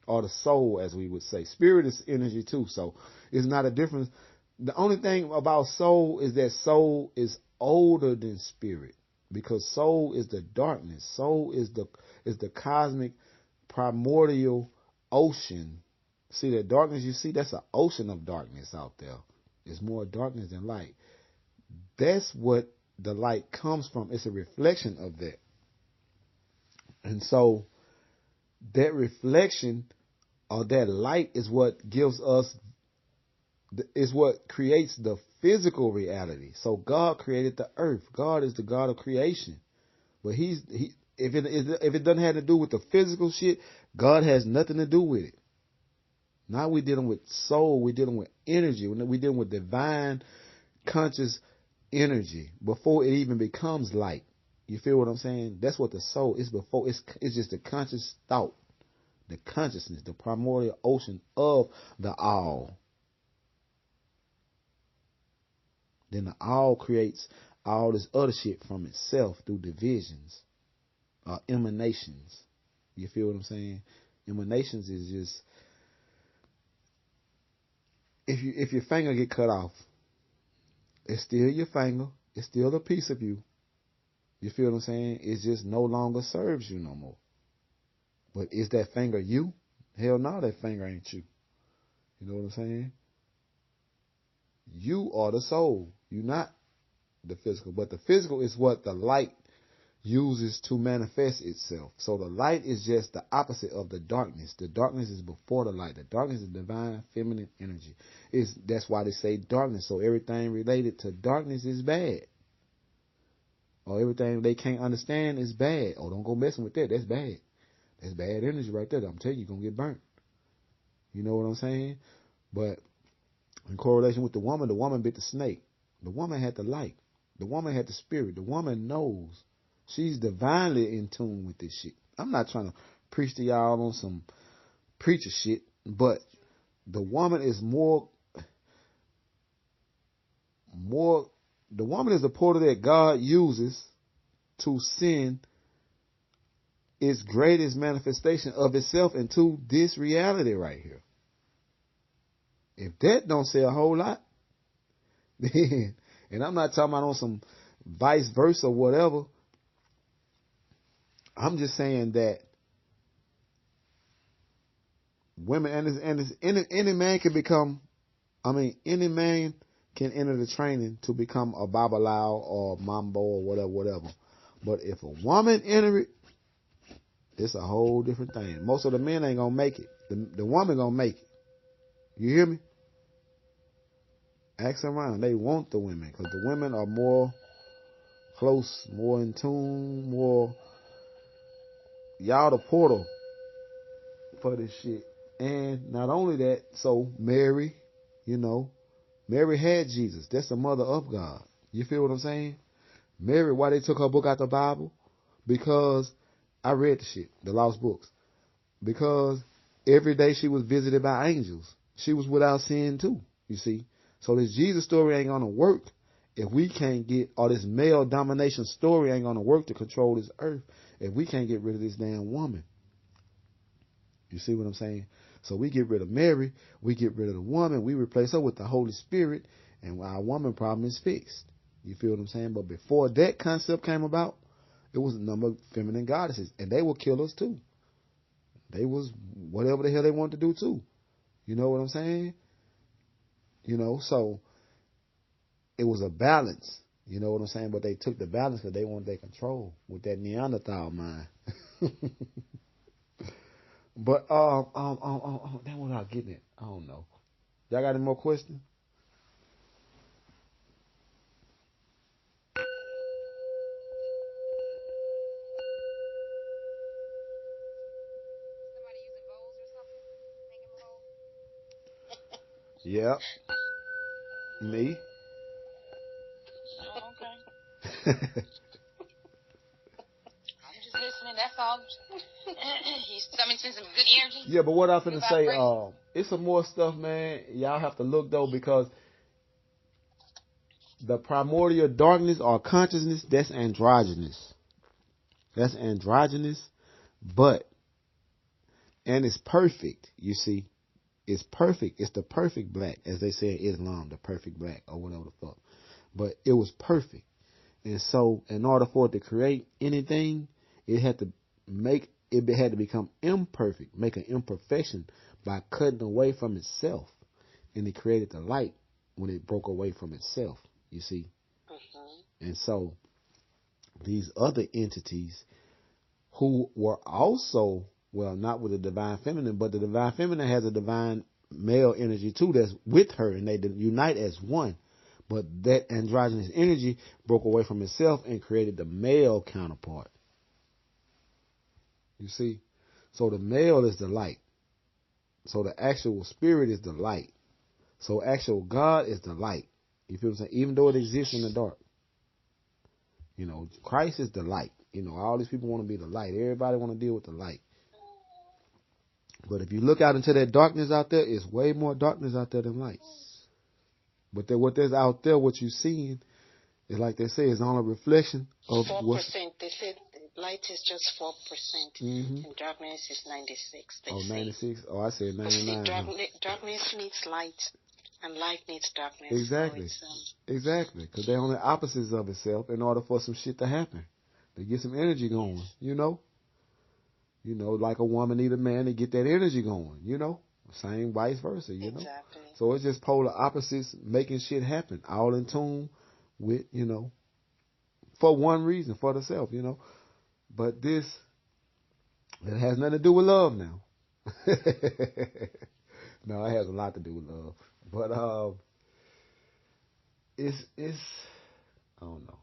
or the soul, as we would say. Spirit is energy too, so it's not a difference. The only thing about soul is that soul is older than spirit, because soul is the darkness. Soul is the cosmic primordial ocean. See that darkness you see? That's an ocean of darkness out there. It's more darkness than light. That's what the light comes from. It's a reflection of that. And so that reflection or that light is what gives us, is what creates the physical reality. So God created the earth. God is the God of creation. But if it doesn't have to do with the physical shit, God has nothing to do with it. Now we're dealing with soul. We're dealing with energy. We're dealing with divine conscious energy before it even becomes light. You feel what I'm saying? That's what the soul is before. It's just the conscious thought, the consciousness, the primordial ocean of the all. Then the all creates all this other shit from itself through divisions, emanations. You feel what I'm saying? Emanations is just, if your finger get cut off, it's still your finger. It's still a piece of you. You feel what I'm saying? It just no longer serves you no more. But is that finger you? Hell no, that finger ain't you. You know what I'm saying? You are the soul. You're not the physical. But the physical is what the light uses to manifest itself. So the light is just the opposite of the darkness. The darkness is before the light. The darkness is divine feminine energy. That's why they say darkness. So everything related to darkness is bad. Or everything they can't understand is bad. Oh, don't go messing with that. That's bad. That's bad energy right there. I'm telling you, you're going to get burnt. You know what I'm saying? But in correlation with the woman bit the snake. The woman had the light. The woman had the spirit. The woman knows. She's divinely in tune with this shit. I'm not trying to preach to y'all on some preacher shit, but the woman is the woman is the portal that God uses to send its greatest manifestation of itself into this reality right here. If that don't say a whole lot, then, and I'm not talking about on some vice versa or whatever, I'm just saying that women, any man can become, any man can enter the training to become a babalao or mambo or whatever. But if a woman enter it, it's a whole different thing. Most of the men ain't gonna make it. The woman gonna make it. You hear me? Ask around. They want the women because the women are more close, more in tune, more. Y'all the portal for this shit. And not only that, so Mary, Mary had Jesus. That's the mother of God. You feel what I'm saying? Mary, why they took her book out the Bible? Because I read the shit, the lost books. Because every day she was visited by angels. She was without sin too, you see. So this Jesus story ain't gonna work if we can't get, or this male domination story ain't gonna work to control this earth if we can't get rid of this damn woman. You see what I'm saying? So we get rid of Mary, we get rid of the woman, we replace her with the Holy Spirit, and our woman problem is fixed. You feel what I'm saying? But before that concept came about, it was a number of feminine goddesses, and they will kill us too. They was whatever the hell they wanted to do too. You know what I'm saying? So it was a balance. You know what I'm saying? But they took the balance because they wanted their control with that Neanderthal mind. But then what I getting at? I don't know. Y'all got any more questions? Yep. Me. Oh, okay. I'm just listening. That's all. He's coming to some good energy. Yeah, but what I'm finna say, it's some more stuff, man. Y'all have to look though, because the primordial darkness or consciousness, that's androgynous. That's androgynous, and it's perfect, you see. It's perfect. It's the perfect black, as they say in Islam, the perfect black or whatever the fuck. But it was perfect. And so in order for it to create anything, it had to become imperfect, make an imperfection by cutting away from itself. And it created the light when it broke away from itself, you see. Mm-hmm. And so these other entities who were also, well, not with the divine feminine, but the divine feminine has a divine male energy too that's with her, and they unite as one. But that androgynous energy broke away from itself and created the male counterpart. You see? So the male is the light. So the actual spirit is the light. So actual God is the light. You feel what I'm saying? Even though it exists in the dark. Christ is the light. All these people want to be the light. Everybody want to deal with the light. But if you look out into that darkness out there, it's way more darkness out there than light. But what there's out there, what you're seeing, is like they say, it's only a reflection of 4%. They said light is just 4%, and darkness is 96. 96? Oh, I said 99. Darkness needs light, and light needs darkness. Exactly. So Exactly. Because they're only opposites of itself in order for some shit to happen. To get some energy going, like a woman need a man to get that energy going, Same vice versa, Exactly. So it's just polar opposites making shit happen, all in tune with, for one reason, for the self, But this, it has nothing to do with love now. No, it has a lot to do with love. But it's I don't know.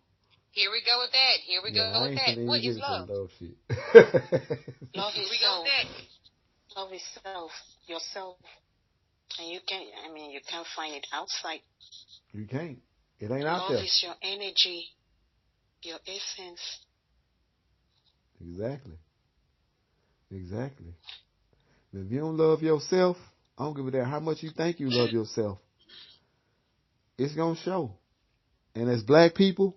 Here we go with that. Here we go with that. What is love? Love shit. Love Here is we go self. with that. Love is self. Yourself. And you can't find it outside. You can't. It ain't out there. Love is your energy, your essence. Exactly. And if you don't love yourself, I don't give a damn how much you think you love yourself. It's going to show. And as black people,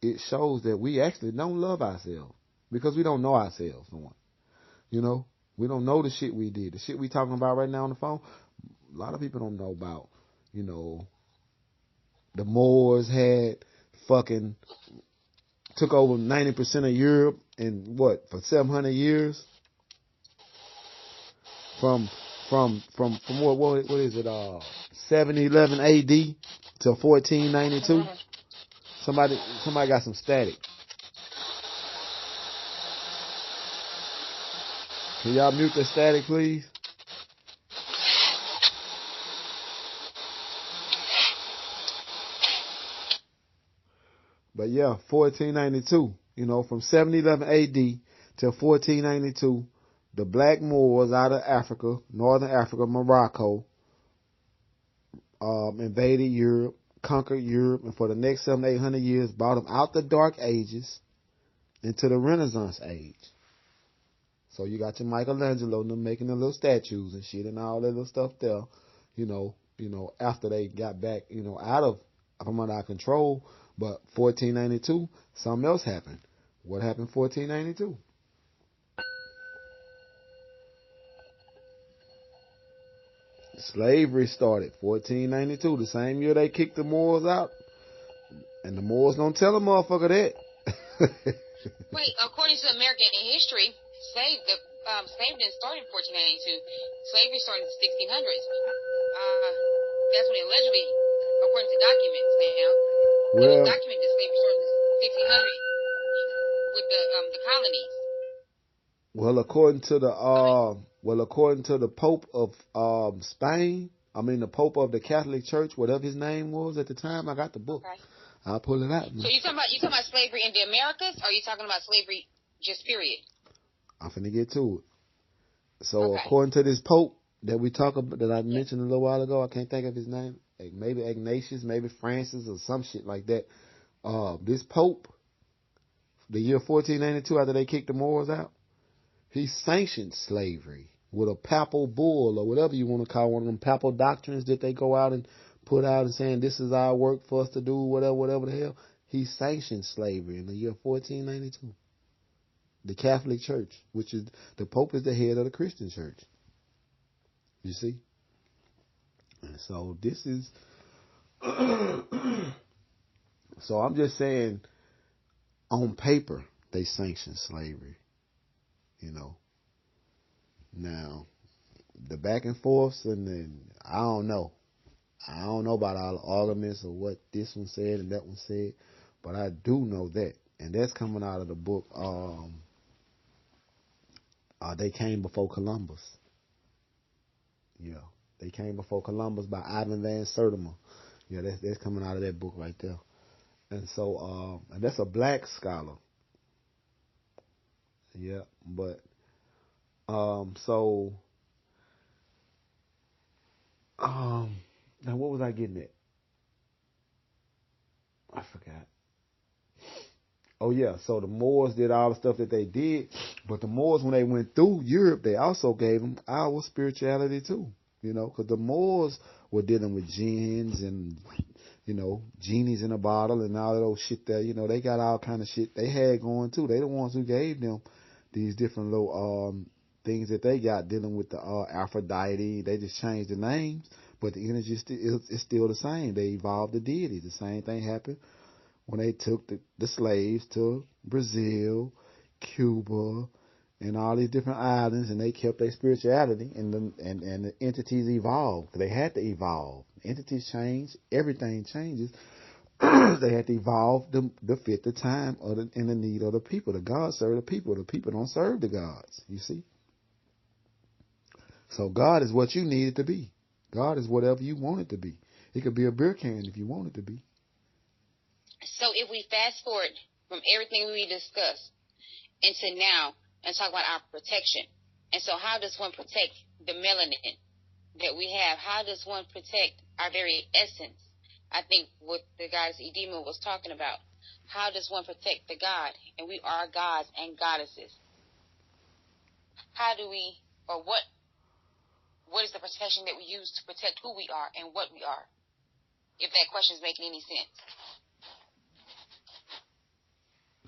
it shows that we actually don't love ourselves because we don't know ourselves, for one. We don't know the shit we did. The shit we talking about right now on the phone, a lot of people don't know about, the Moors had fucking took over 90% of Europe in for 700 years? From what is it, 711 AD to 1492? Somebody got some static. Can y'all mute the static, please? But yeah, 1492, from 711 AD to 1492, the black Moors out of Africa, northern Africa, Morocco, invaded Europe, conquered Europe, and for the next 700 to 800 years, brought them out the Dark Ages into the Renaissance age. So you got your Michelangelo and them making the little statues and shit and all that little stuff there, after they got back, out of from under our control. But 1492, something else happened. What happened in 1492? Slavery started 1492, the same year they kicked the Moors out. And the Moors don't tell a motherfucker that. Wait, according to American history, slavery didn't start in 1492. Slavery started in the 1600s. That's when it allegedly, according to documents now, it was documented that slavery started in the 1600s with the colonies. Well, according to the Pope of Spain, the Pope of the Catholic Church, whatever his name was at the time, I got the book. Okay. I'll pull it out. So you talking about slavery in the Americas, or are you talking about slavery just period? I'm finna get to it. So according to this Pope that we talk about, that I mentioned a little while ago, I can't think of his name. Maybe Ignatius, maybe Francis, or some shit like that. This Pope, the year 1492, after they kicked the Moors out, he sanctioned slavery with a papal bull, or whatever you want to call one of them papal doctrines that they go out and put out and saying this is our work for us to do, whatever the hell. He sanctioned slavery in the year 1492. The Catholic Church, which is, the Pope is the head of the Christian Church. You see? And so this is, so I'm just saying, on paper, they sanctioned slavery. Now, the back and forths, and then, I don't know about all the arguments of what this one said and that one said, but I do know that, and that's coming out of the book, They Came Before Columbus. Yeah, They Came Before Columbus by Ivan Van Sertima. Yeah, that's coming out of that book right there. And so, and that's a black scholar. Yeah, but, now what was I getting at? I forgot. Oh yeah, so the Moors did all the stuff that they did, but the Moors, when they went through Europe, they also gave them our spirituality too, because the Moors were dealing with jinns and, genies in a bottle and all of those shit there, they got all kind of shit they had going too. They the ones who gave them these different little things that they got dealing with the Aphrodite. They just changed the names, but the energy is still the same. They evolved the deities. The same thing happened when they took the slaves to Brazil, Cuba, and all these different islands, and they kept their spirituality, and the entities evolved. They had to evolve. Entities change. Everything changes. They had to evolve to fit the time and the need of the people. The gods serve the people. The people don't serve the gods, you see. So God is what you need it to be. God is whatever you want it to be. It could be a beer can if you want it to be. So if we fast forward from everything we discussed into now and talk about our protection, and so how does one protect the melanin that we have? How does one protect our very essence? I think what the goddess Edima was talking about. How does one protect the God? And we are gods and goddesses. How do we, or what is the protection that we use to protect who we are and what we are? If that question is making any sense.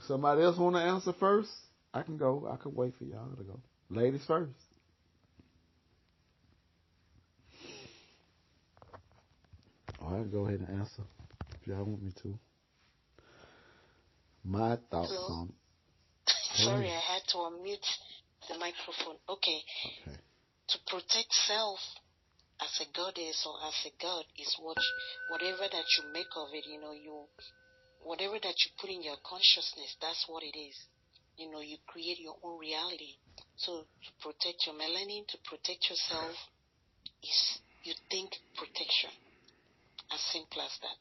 Somebody else want to answer first? I can go. I can wait for y'all to go. Ladies first. All right, go ahead and answer if y'all want me to. My thoughts on it. Sorry, I had to unmute the microphone. Okay. To protect self as a goddess or as a god is whatever that you make of it, whatever that you put in your consciousness, that's what it is. You create your own reality. So to protect your melanin, to protect yourself, is you think protection. As simple as that.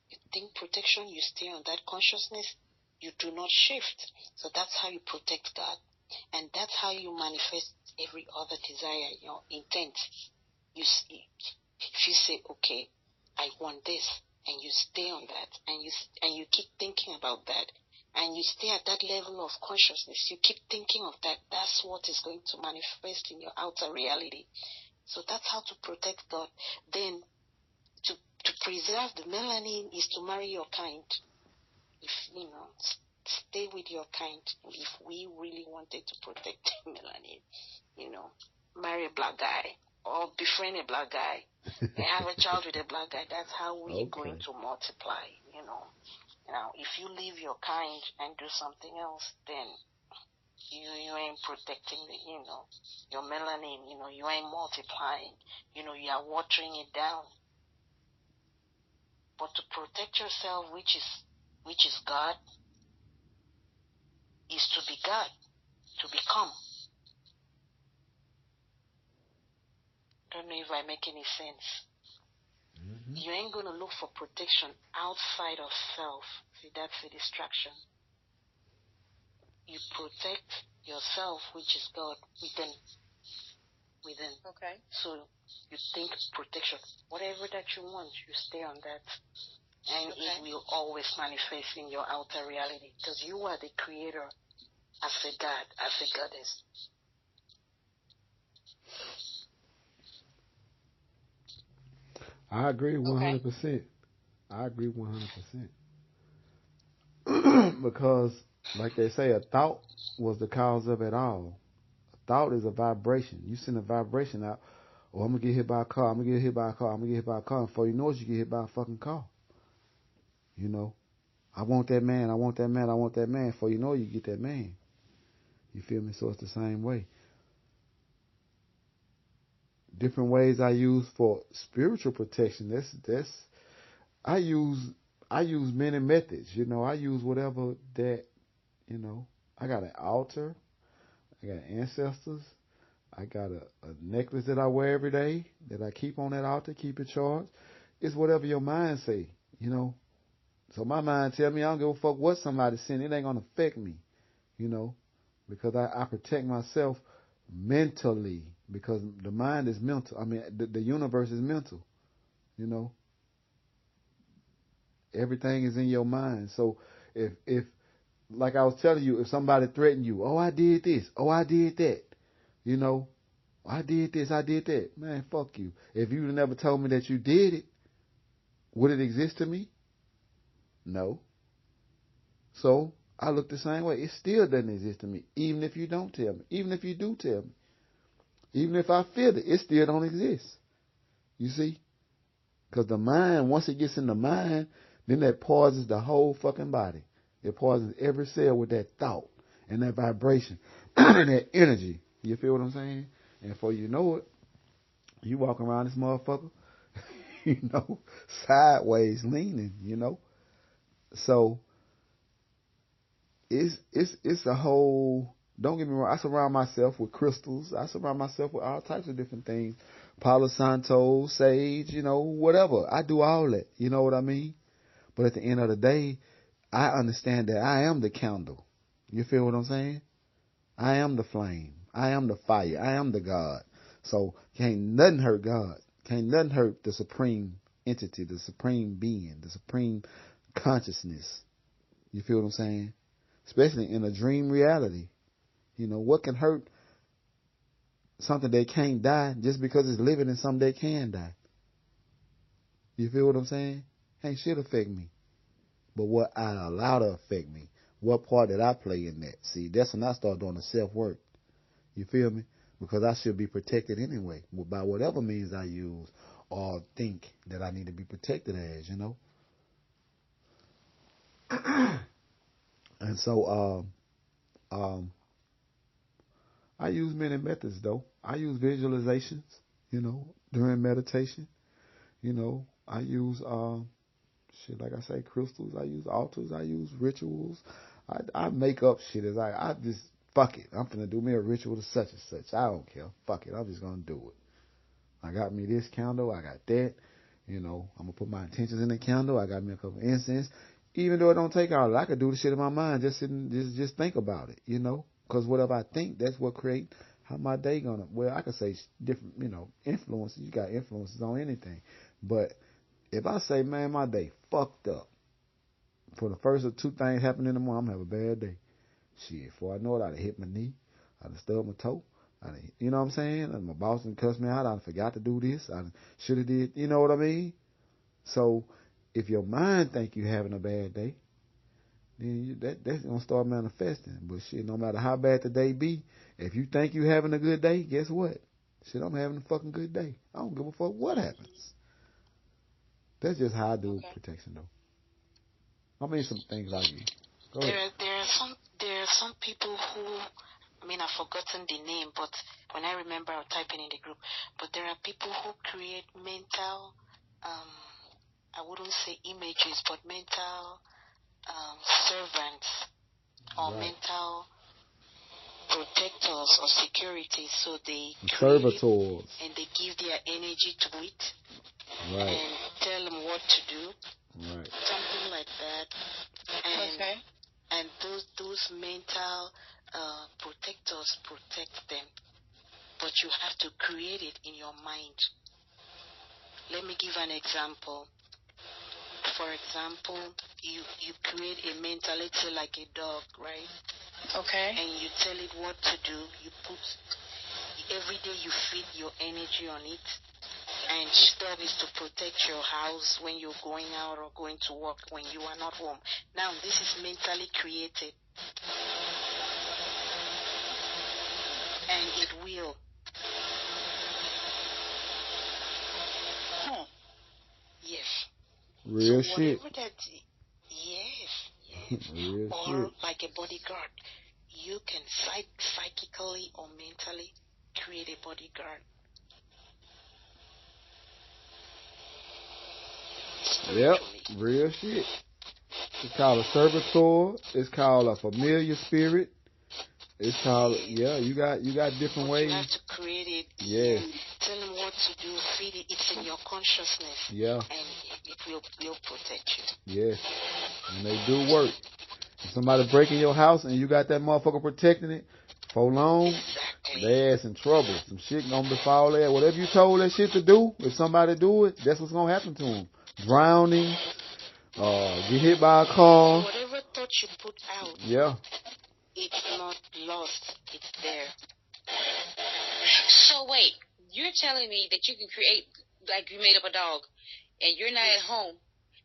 You think protection, you stay on that consciousness, you do not shift. So that's how you protect God. And that's how you manifest every other desire, your intent. If you say, okay, I want this, and you stay on that, and you keep thinking about that, and you stay at that level of consciousness, you keep thinking of that, that's what is going to manifest in your outer reality. So that's how to protect God. Then to preserve the melanin is to marry your kind. If, stay with your kind. If we really wanted to protect the melanin, marry a black guy or befriend a black guy and have a child with a black guy. That's how we're going to multiply, Now, if you leave your kind and do something else, then you ain't protecting your melanin, you ain't multiplying, you are watering it down. But to protect yourself, which is God, is to be God, to become. Don't know if I make any sense. Mm-hmm. You ain't going to look for protection outside of self. See, that's a distraction. You protect yourself, which is God, within. Okay. So you think protection. Whatever that you want, you stay on that. And it will always manifest in your outer reality. Because you are the creator as a god, as a goddess. I agree 100%. I agree 100%. Because, like they say, a thought was the cause of it all. A thought is a vibration. You send a vibration out, oh, I'm going to get hit by a car, I'm going to get hit by a car, I'm going to get hit by a car. And before you know it, you get hit by a fucking car. I want that man, I want that man, I want that man. Before you know it, you get that man. You feel me? So it's the same way. Different ways I use for spiritual protection. I use many methods. I use whatever that. I got an altar. I got ancestors. I got a necklace that I wear every day that I keep on that altar, keep it charged. It's whatever your mind say. So my mind tell me I don't give a fuck what somebody send. It ain't gonna affect me. Because I protect myself mentally. Because the mind is mental. I mean, the universe is mental. Everything is in your mind. So if like I was telling you, if somebody threatened you, oh, I did this, oh, I did that, I did this, I did that, man, fuck you. If you never told me that you did it, would it exist to me? No. So I look the same way. It still doesn't exist to me, even if you don't tell me, even if you do tell me. Even if I feel it, it still don't exist. You see? Because the mind, once it gets in the mind, then that poisons the whole fucking body. It poisons every cell with that thought and that vibration and that energy. You feel what I'm saying? And before you know it, you walk around this motherfucker, sideways leaning, So it's a whole. Don't get me wrong. I surround myself with crystals. I surround myself with all types of different things. Palo Santo, sage, whatever. I do all that. You know what I mean? But at the end of the day, I understand that I am the candle. You feel what I'm saying? I am the flame. I am the fire. I am the God. So can't nothing hurt God. Can't nothing hurt the supreme entity, the supreme being, the supreme consciousness. You feel what I'm saying? Especially in a dream reality. What can hurt something that can't die just because it's living in something that can die? You feel what I'm saying? Ain't shit affect me. But what I allow to affect me, what part did I play in that? See, that's when I start doing the self-work. You feel me? Because I should be protected anyway, by whatever means I use or think that I need to be protected as, And so, I use many methods, though. I use visualizations, during meditation. I use, like I say, crystals. I use altars. I use rituals. I make up shit as I just, fuck it. I'm finna do me a ritual to such and such. I don't care. Fuck it. I'm just gonna do it. I got me this candle. I got that. I'm gonna put my intentions in the candle. I got me a couple of incense. Even though it don't take all, I could do the shit in my mind. Just think about it, Because whatever I think, that's what create how my day gonna. Well, I could say different, influences. You got influences on anything. But if I say, man, my day fucked up. For the first or two things happen in the morning, I'm gonna have a bad day. Shit, before I know it, I'd have hit my knee. I'd have stubbed my toe. You know what I'm saying? And my boss done cussed me out. I forgot to do this. I should have did. You know what I mean? So if your mind think you having a bad day, then that's going to start manifesting. But shit, no matter how bad the day be, if you think you having a good day, guess what? Shit, I'm having a fucking good day. I don't give a fuck what happens. That's just how I do protection, though. I mean, some things like you. Go ahead. There are some people who, I've forgotten the name, but when I remember, I'll type it in the group. But there are people who create mental, I wouldn't say images, but mental servants or mental protectors or security. So they create it and they give their energy to it and tell them what to do. Something like that. And those mental protectors protect them. But you have to create it in your mind. Let me give an example. For example, you create a mental, let's say like a dog, right? Okay. And you tell it what to do. You put, every day you feed your energy on it. And this dog is to protect your house when you're going out or going to work when you are not home. Now, this is mentally created. And it will. Yes. Real so shit. Yes. Real or shit. Like a bodyguard. You can psychically or mentally create a bodyguard. Yep, real shit. It's called a servitor. It's called a familiar spirit. It's called, you got different ways. You have to create it. Yes. Tell them what to do. Feed it. It's in your consciousness. Yeah. And it will protect you. Yes. And they do work. If somebody breaking your house and you got that motherfucker protecting it for long, they ass in trouble. Some shit gonna befall there. Whatever you told that shit to do, if somebody do it, that's what's gonna happen to them. Drowning, get hit by a car. Whatever thought you put out. Yeah. It's not lost. It's there. So wait, you're telling me that you can create, like you made up a dog, and you're not at home,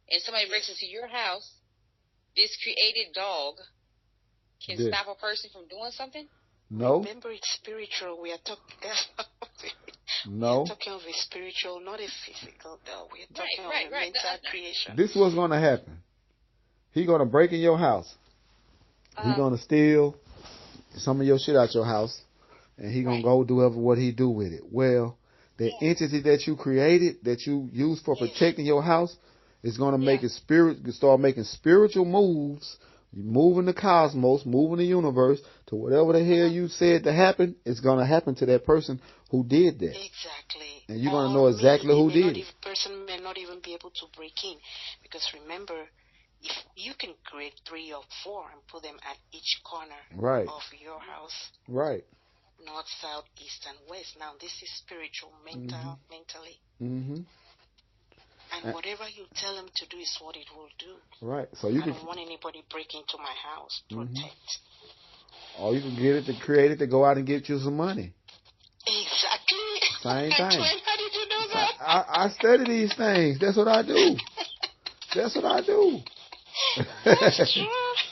and somebody breaks into your house, this created dog can stop a person from doing something? No. Remember, it's spiritual. We are talking. No. We're talking of a spiritual, not a physical dog. We're talking of a mental creation. This is what's going to happen. He's going to break in your house. He's going to steal some of your shit out your house. And he's going to go do what he do with it. Well, the entity that you created, that you use for protecting your house, It's going to make it start making spiritual moves, moving the cosmos, moving the universe to whatever the hell you said to happen. It's going to happen to that person who did that. Exactly. And you're going to know exactly who did it. The person may not even be able to break in. Because remember, if you can create 3 or 4 and put them at each corner of your house. Right. North, south, east, and west. Now, this is spiritual, mentally. Mm-hmm. And whatever you tell them to do is what it will do. Right. So you I don't want anybody break into my house. Protect. Or you can get it to create it to go out and get you some money. Exactly. Same thing. How did you know that? I study these things. That's what I do. That's what I do. That's true.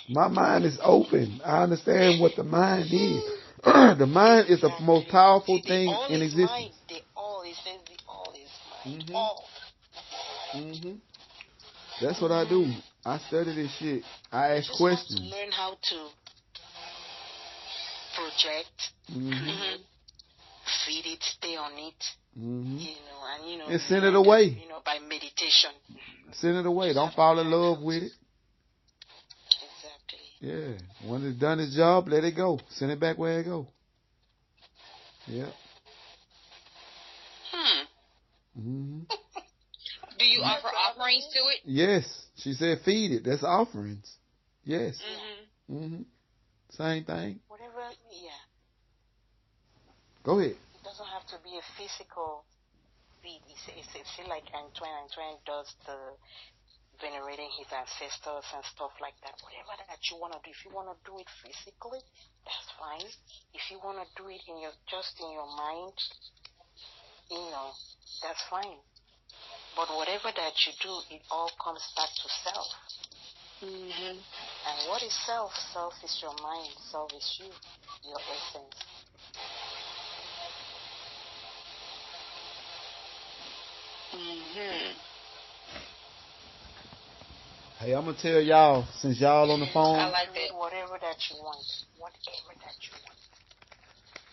My mind is open. I understand what the mind is. The mind is the most powerful thing in existence. Mind. The all is mind. Mm-hmm. All. Mm-hmm. That's what I do. I study this shit. I ask questions. Have to learn how to project, feed it, stay on it, and send it away. By meditation. Send it away. Don't fall in love with it. Exactly. Yeah. When it's done its job, let it go. Send it back where it go. Yeah. Mm-hmm. Do you offer offerings to it? Yes. She said feed it. That's offerings. Yes. Same thing. Whatever, Go ahead. It doesn't have to be a physical feed. It's like Antwuan does the venerating his ancestors and stuff like that. Whatever that you want to do. If you want to do it physically, that's fine. If you want to do it in your mind, that's fine. But whatever that you do, it all comes back to self. And what is self? Self is your mind. Self is you, your essence. Hey, I'm going to tell y'all, since y'all on the phone. I like that. Whatever that you want.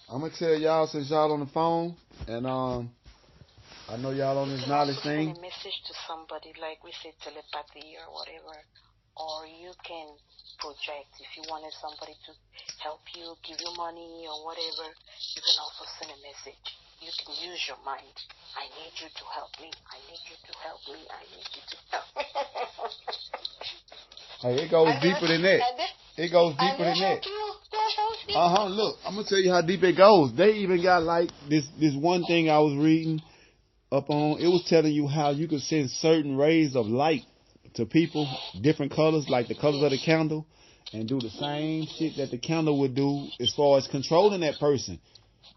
I'm going to tell y'all, since y'all on the phone, and I know y'all on this knowledge thing. Send a message to somebody, like we say telepathy or whatever. Or you can project. If you wanted somebody to help you, give you money or whatever, you can also send a message. You can use your mind. I need you to help me. I need you to help me. I need you to help me. Hey, it goes deeper than that. It goes deeper than that. Look, I'm going to tell you how deep it goes. They even got like this one thing I was reading up on. It was telling you how you could send certain rays of light to people, different colors, like the colors of the candle, and do the same shit that the candle would do as far as controlling that person.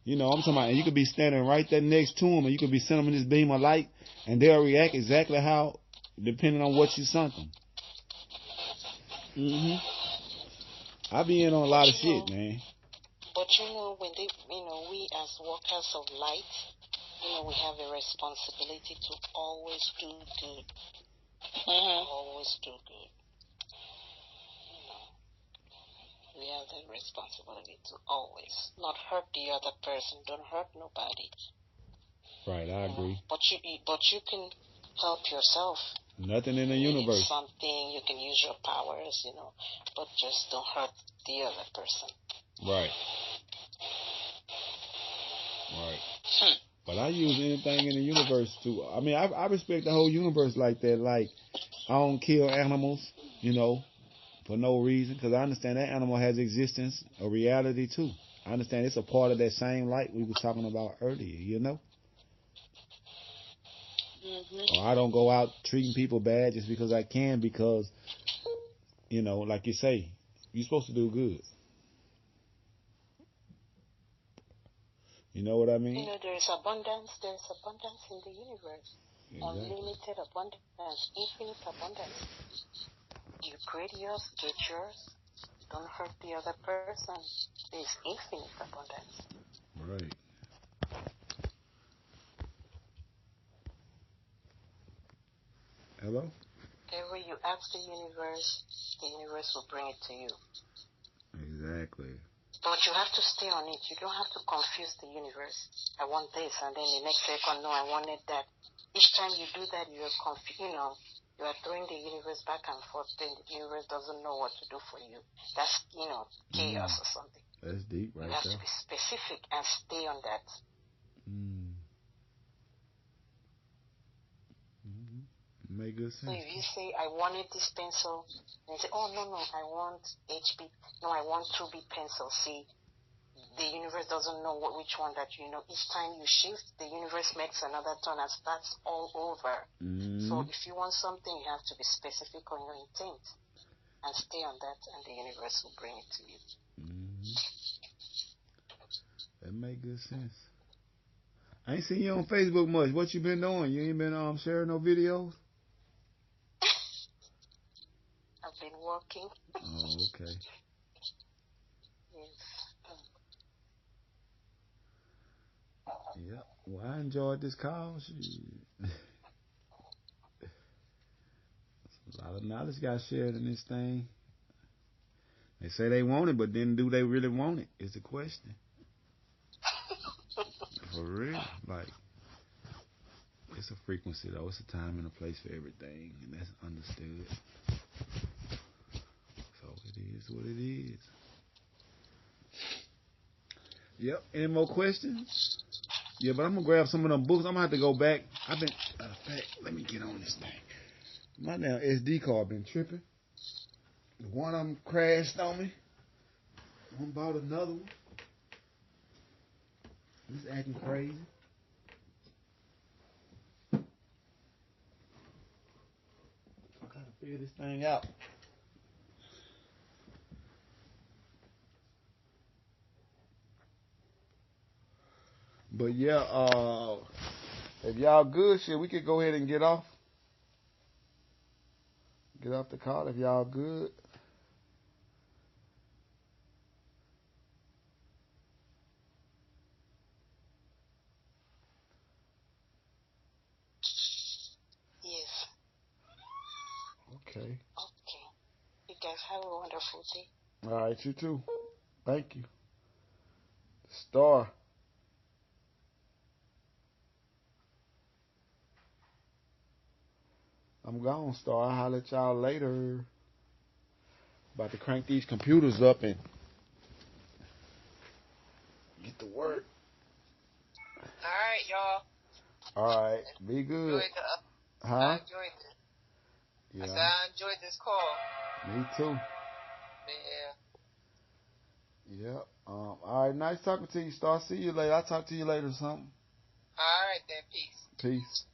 I'm talking about, and you could be standing right there next to them, and you could be sending them this beam of light, and they'll react exactly how, depending on what you sent them. I be in on a lot of shit, man. But when they, we as workers of light, we have a responsibility to always do good. Always do good. We have the responsibility to always not hurt the other person. Don't hurt nobody. Right, I agree. But you can help yourself. Nothing in the universe. Something you can use your powers, but just don't hurt the other person. Right. Right. But I use anything in the universe too. I mean, I respect the whole universe like that. Like, I don't kill animals, for no reason, because I understand that animal has existence, a reality too. I understand it's a part of that same light we were talking about earlier, Or I don't go out treating people bad just because I can, because, like you say, you're supposed to do good. You know what I mean? There's abundance in the universe. Exactly. Unlimited abundance, infinite abundance. You create yours, get yours. Don't hurt the other person. There's infinite abundance. Right. Hello? Whatever you ask the universe will bring it to you. Exactly. But you have to stay on it. You don't have to confuse the universe. I want this, and then the next second, no, I wanted that. Each time you do that, you're confused. You are throwing the universe back and forth, then the universe doesn't know what to do for you. That's, chaos or something. That's deep, right? You have there. to be specific and stay on that. Make good sense. So if you say, I wanted this pencil, and you say, oh, no, I want HB. No, I want 2B pencil. See, the universe doesn't know which one that you know. Each time you shift, the universe makes another turn and starts all over. So if you want something, you have to be specific on your intent and stay on that, and the universe will bring it to you. That make good sense. I ain't seen you on Facebook much. What you been doing? You ain't been sharing no videos? I've been working. Oh, okay. Yes. Yeah. Well, I enjoyed this call. A lot of knowledge got shared in this thing. They say they want it, but then do they really want it? Is the question. For real. Like, it's a frequency, though. It's a time and a place for everything, and that's understood. So it is what it is. Yep. Any more questions? Yeah, but I'm going to grab some of them books. I'm going to have to go back. Let me get on this thing. My damn SD card been tripping. One of them crashed on me. I bought another one. It's acting crazy. I gotta figure this thing out. But yeah, if y'all good, shit, we could go ahead and get off. Get off the call if y'all good. Yes. Okay. You guys have a wonderful day. All right, you too. Thank you. Star. I'm gone, Star. I'll holler at y'all later. About to crank these computers up and get to work. All right, y'all. All right. Be good. I enjoyed it. Yeah. I said I enjoyed this call. Me too. Yeah. Yep. All right. Nice talking to you, Star. See you later. I'll talk to you later or something. All right, then. Peace. Peace.